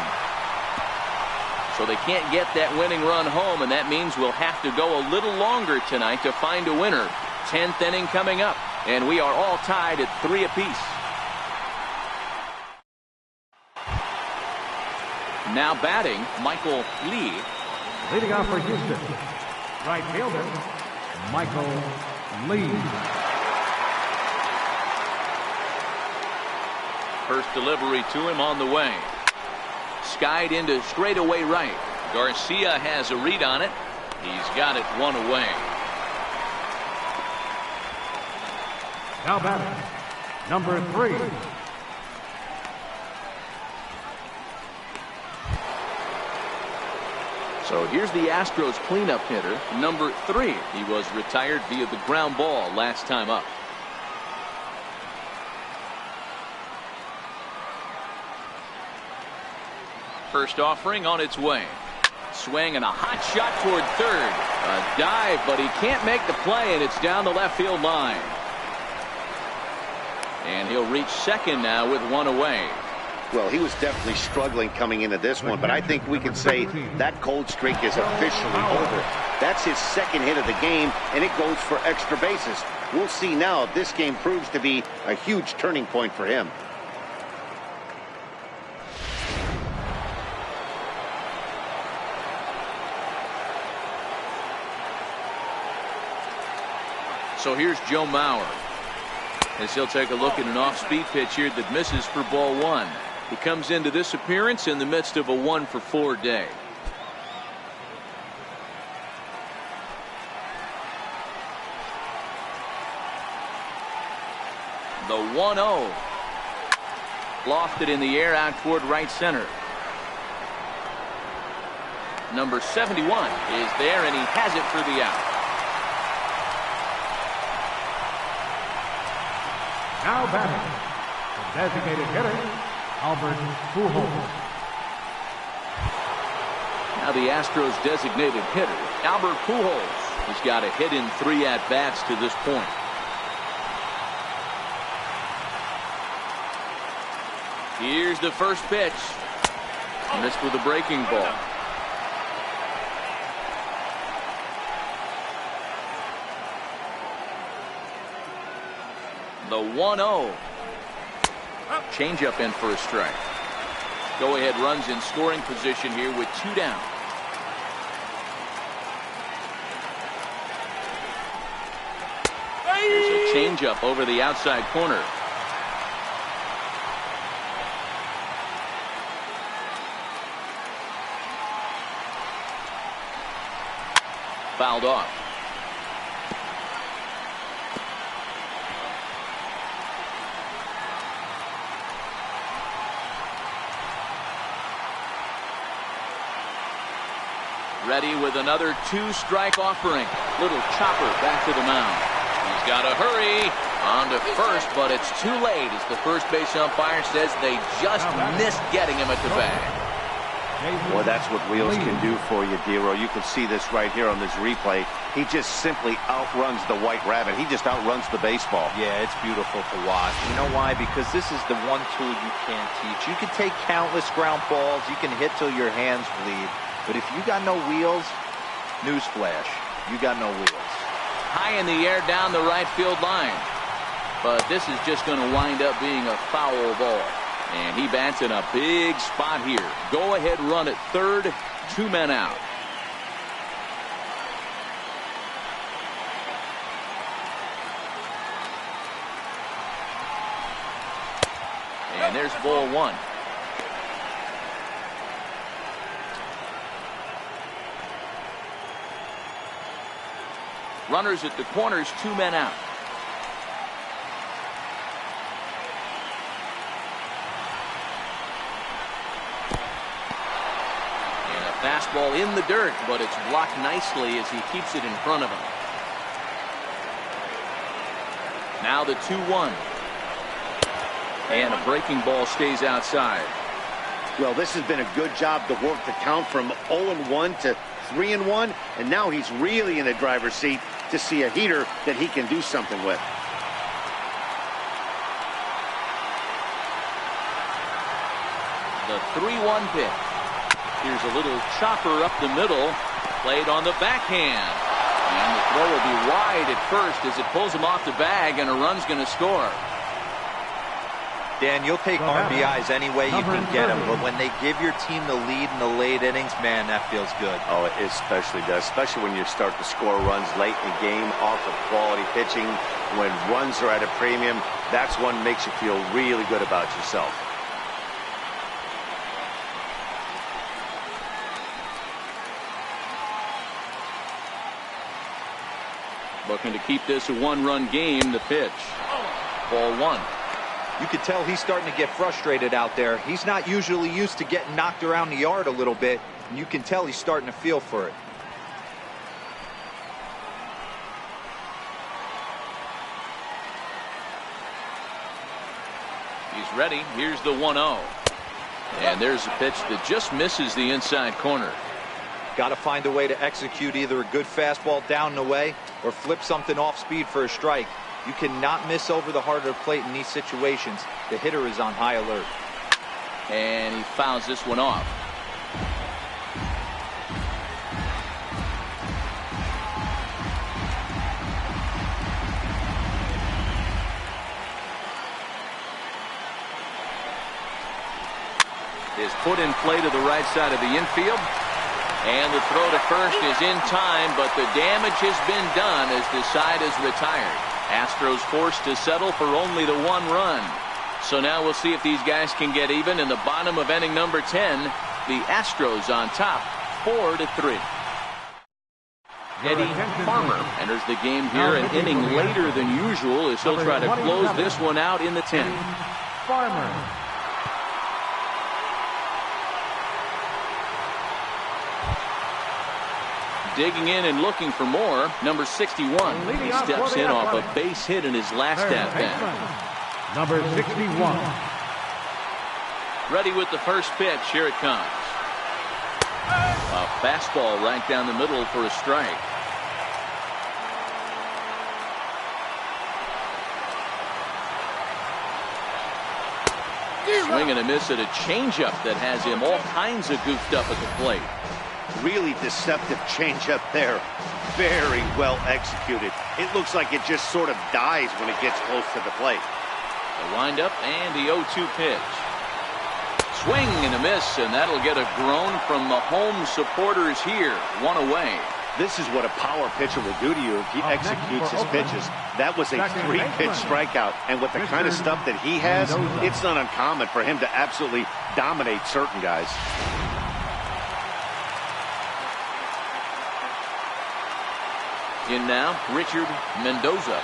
So they can't get that winning run home, and that means we'll have to go a little longer tonight to find a winner. 10th inning coming up, and we are all tied at 3 apiece. Now batting, Michael Lee. Leading off for Houston, right fielder, Michael Lee. First delivery to him on the way. Skied into straightaway right. Garcia has a read on it. He's got it 1 away. Now batting, number 3. So here's the Astros cleanup hitter, number 3. He was retired via the ground ball last time up. First offering on its way. Swing and a hot shot toward third. A dive, but he can't make the play, and it's down the left field line. And he'll reach second now with 1 away. Well, he was definitely struggling coming into this one, but I think we can say that cold streak is officially over. That's his second hit of the game, and it goes for extra bases. We'll see now if this game proves to be a huge turning point for him. So here's Joe Mauer, as he'll take a look at an off-speed pitch here that misses for ball 1. He comes into this appearance in the midst of a 1-for-4 day. The 1-0. Lofted in the air out toward right center. Number 71 is there, and he has it for the out. Now batting, the designated hitter, Albert Pujols. Now the Astros designated hitter, Albert Pujols. He's got a hit in 3 at-bats to this point. Here's the first pitch. Missed with a breaking ball. The 1-0. Changeup in for a strike. Go-ahead runs in scoring position here with 2 down. There's a changeup over the outside corner. Fouled off. Ready with another 2-strike offering. Little chopper back to the mound. He's got to hurry on to first, but it's too late as the first base umpire says they just missed getting him at the bag. Well, that's what wheels can do for you, Dero. You can see this right here on this replay. He just simply outruns the White Rabbit. He just outruns the baseball. Yeah, it's beautiful to watch. You know why? Because this is the one tool you can't teach. You can take countless ground balls. You can hit till your hands bleed. But if you got no wheels, newsflash, you got no wheels. High in the air down the right field line. But this is just going to wind up being a foul ball. And he bats in a big spot here. Go ahead run at third. 2 men out. And there's ball 1. Runners at the corners, 2 men out. And a fastball in the dirt, but it's blocked nicely as he keeps it in front of him. Now the 2-1. And a breaking ball stays outside. Well, this has been a good job to work the count from 0-1 to 3-1, and now he's really in the driver's seat to see a heater that he can do something with. The 3-1 pitch. Here's a little chopper up the middle, played on the backhand. And the throw will be wide at first as it pulls him off the bag, and a run's going to score. Dan, you'll take RBIs any way you can get them, but when they give your team the lead in the late innings, man, that feels good. Oh, it especially does, especially when you start to score runs late in the game off of quality pitching. When runs are at a premium, that's one that makes you feel really good about yourself. Looking to keep this a one-run game. The pitch. Ball one. You could tell he's starting to get frustrated out there. He's not usually used to getting knocked around the yard a little bit, and you can tell he's starting to feel for it. He's ready. Here's the 1-0. And there's a pitch that just misses the inside corner. Got to find a way to execute either a good fastball down the way or flip something off speed for a strike. You cannot miss over the heart of the plate in these situations. The hitter is on high alert. And he fouls this one off. Is put in play to the right side of the infield. And the throw to first is in time, but the damage has been done as the side is retired. Astros forced to settle for only the one run. So now we'll see if these guys can get even in the bottom of inning number 10. The Astros on top, 4-3. Eddie Farmer enters the game here an inning later than usual as he'll try to close this one out in the 10th. Farmer. Digging in and looking for more, number 61. He steps in off a base hit in his last at-bat. Number 61. Ready with the first pitch. Here it comes. A fastball right down the middle for a strike. Swing and a miss at a changeup that has him all kinds of goofed up at the plate. Really deceptive changeup there. Very well executed. It looks like it just sort of dies when it gets close to the plate. The windup and the 0-2 pitch. Swing and a miss, and that'll get a groan from the home supporters here. One away. This is what a power pitcher will do to you if he executes his pitches. That was a 3-pitch strikeout, and with the kind of stuff that he has, it's not uncommon for him to absolutely dominate certain guys. In now, Richard Mendoza.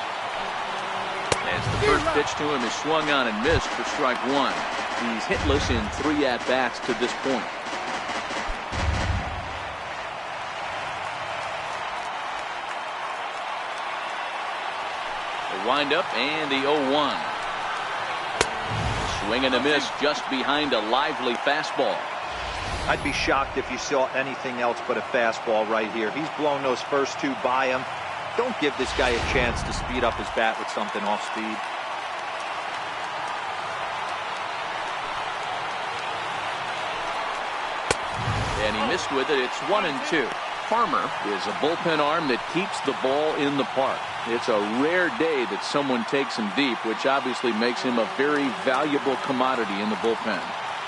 As the first pitch to him is swung on and missed for strike one. He's hitless in 3 at-bats to this point. The windup and the 0-1. Swing and a miss just behind a lively fastball. I'd be shocked if you saw anything else but a fastball right here. He's blown those first 2 by him. Don't give this guy a chance to speed up his bat with something off speed. And he missed with it. It's 1-2. Farmer is a bullpen arm that keeps the ball in the park. It's a rare day that someone takes him deep, which obviously makes him a very valuable commodity in the bullpen.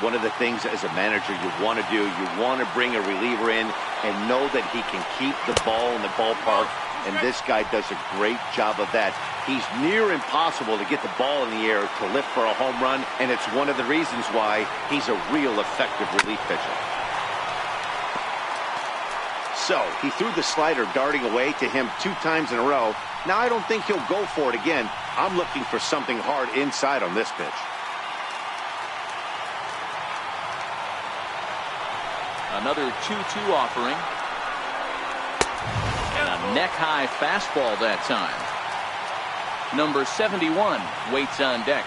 One of the things as a manager you want to do, you want to bring a reliever in and know that he can keep the ball in the ballpark, and this guy does a great job of that. He's near impossible to get the ball in the air to lift for a home run, and it's one of the reasons why he's a real effective relief pitcher. So he threw the slider darting away to him 2 times in a row. Now I don't think he'll go for it again. I'm looking for something hard inside on this pitch. Another 2-2 offering. And a neck-high fastball that time. Number 71 waits on deck.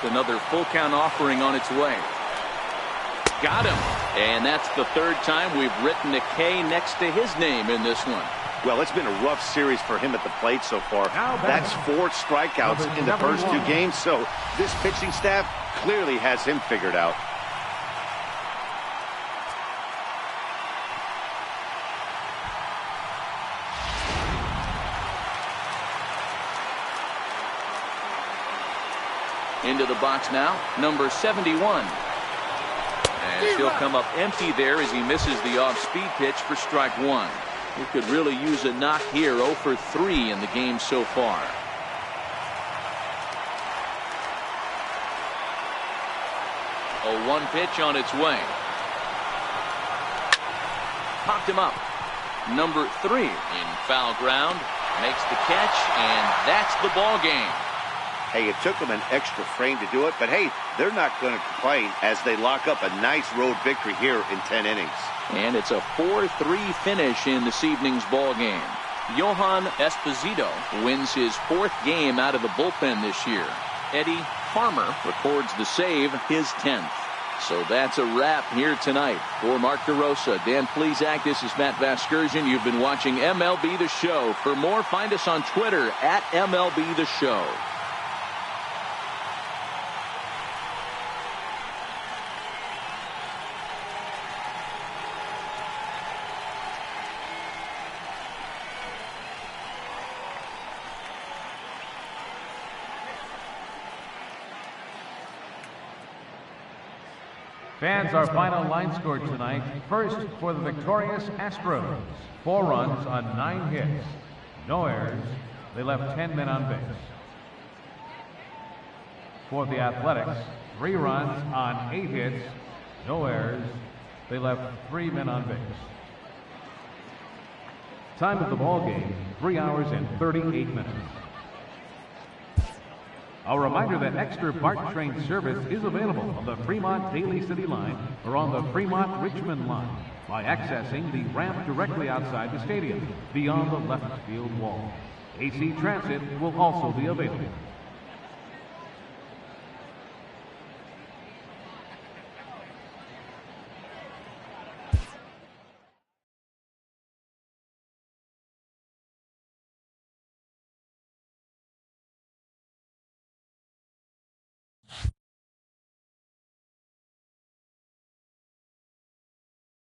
Another full count offering on its way. Got him. And that's the third time we've written a K next to his name in this one. Well, it's been a rough series for him at the plate so far. That's 4 strikeouts in the first 2 games, so this pitching staff clearly has him figured out. Into the box now, number 71. And he'll come up empty there as he misses the off-speed pitch for strike 1. He could really use a knock here. 0 for 3 in the game so far. A 1 pitch on its way. Popped him up. Number 3 in foul ground. Makes the catch, and that's the ball game. Hey, it took them an extra frame to do it, but hey, they're not going to complain as they lock up a nice road victory here in 10 innings. And it's a 4-3 finish in this evening's ball game. Johan Esposito wins his 4th game out of the bullpen this year. Eddie Farmer records the save, his 10th. So that's a wrap here tonight. For Mark DeRosa, Dan Plesac, this is Matt Vasgersian. You've been watching MLB The Show. For more, find us on Twitter at MLB The Show. Fans, our final line score tonight. First, for the victorious Astros, 4 runs on 9 hits. No errors. They left 10 men on base. For the Athletics, 3 runs on 8 hits. No errors. They left 3 men on base. Time of the ball game, 3 hours and 38 minutes. A reminder that extra BART train service is available on the Fremont Daly City line or on the Fremont Richmond line by accessing the ramp directly outside the stadium beyond the left field wall. AC Transit will also be available.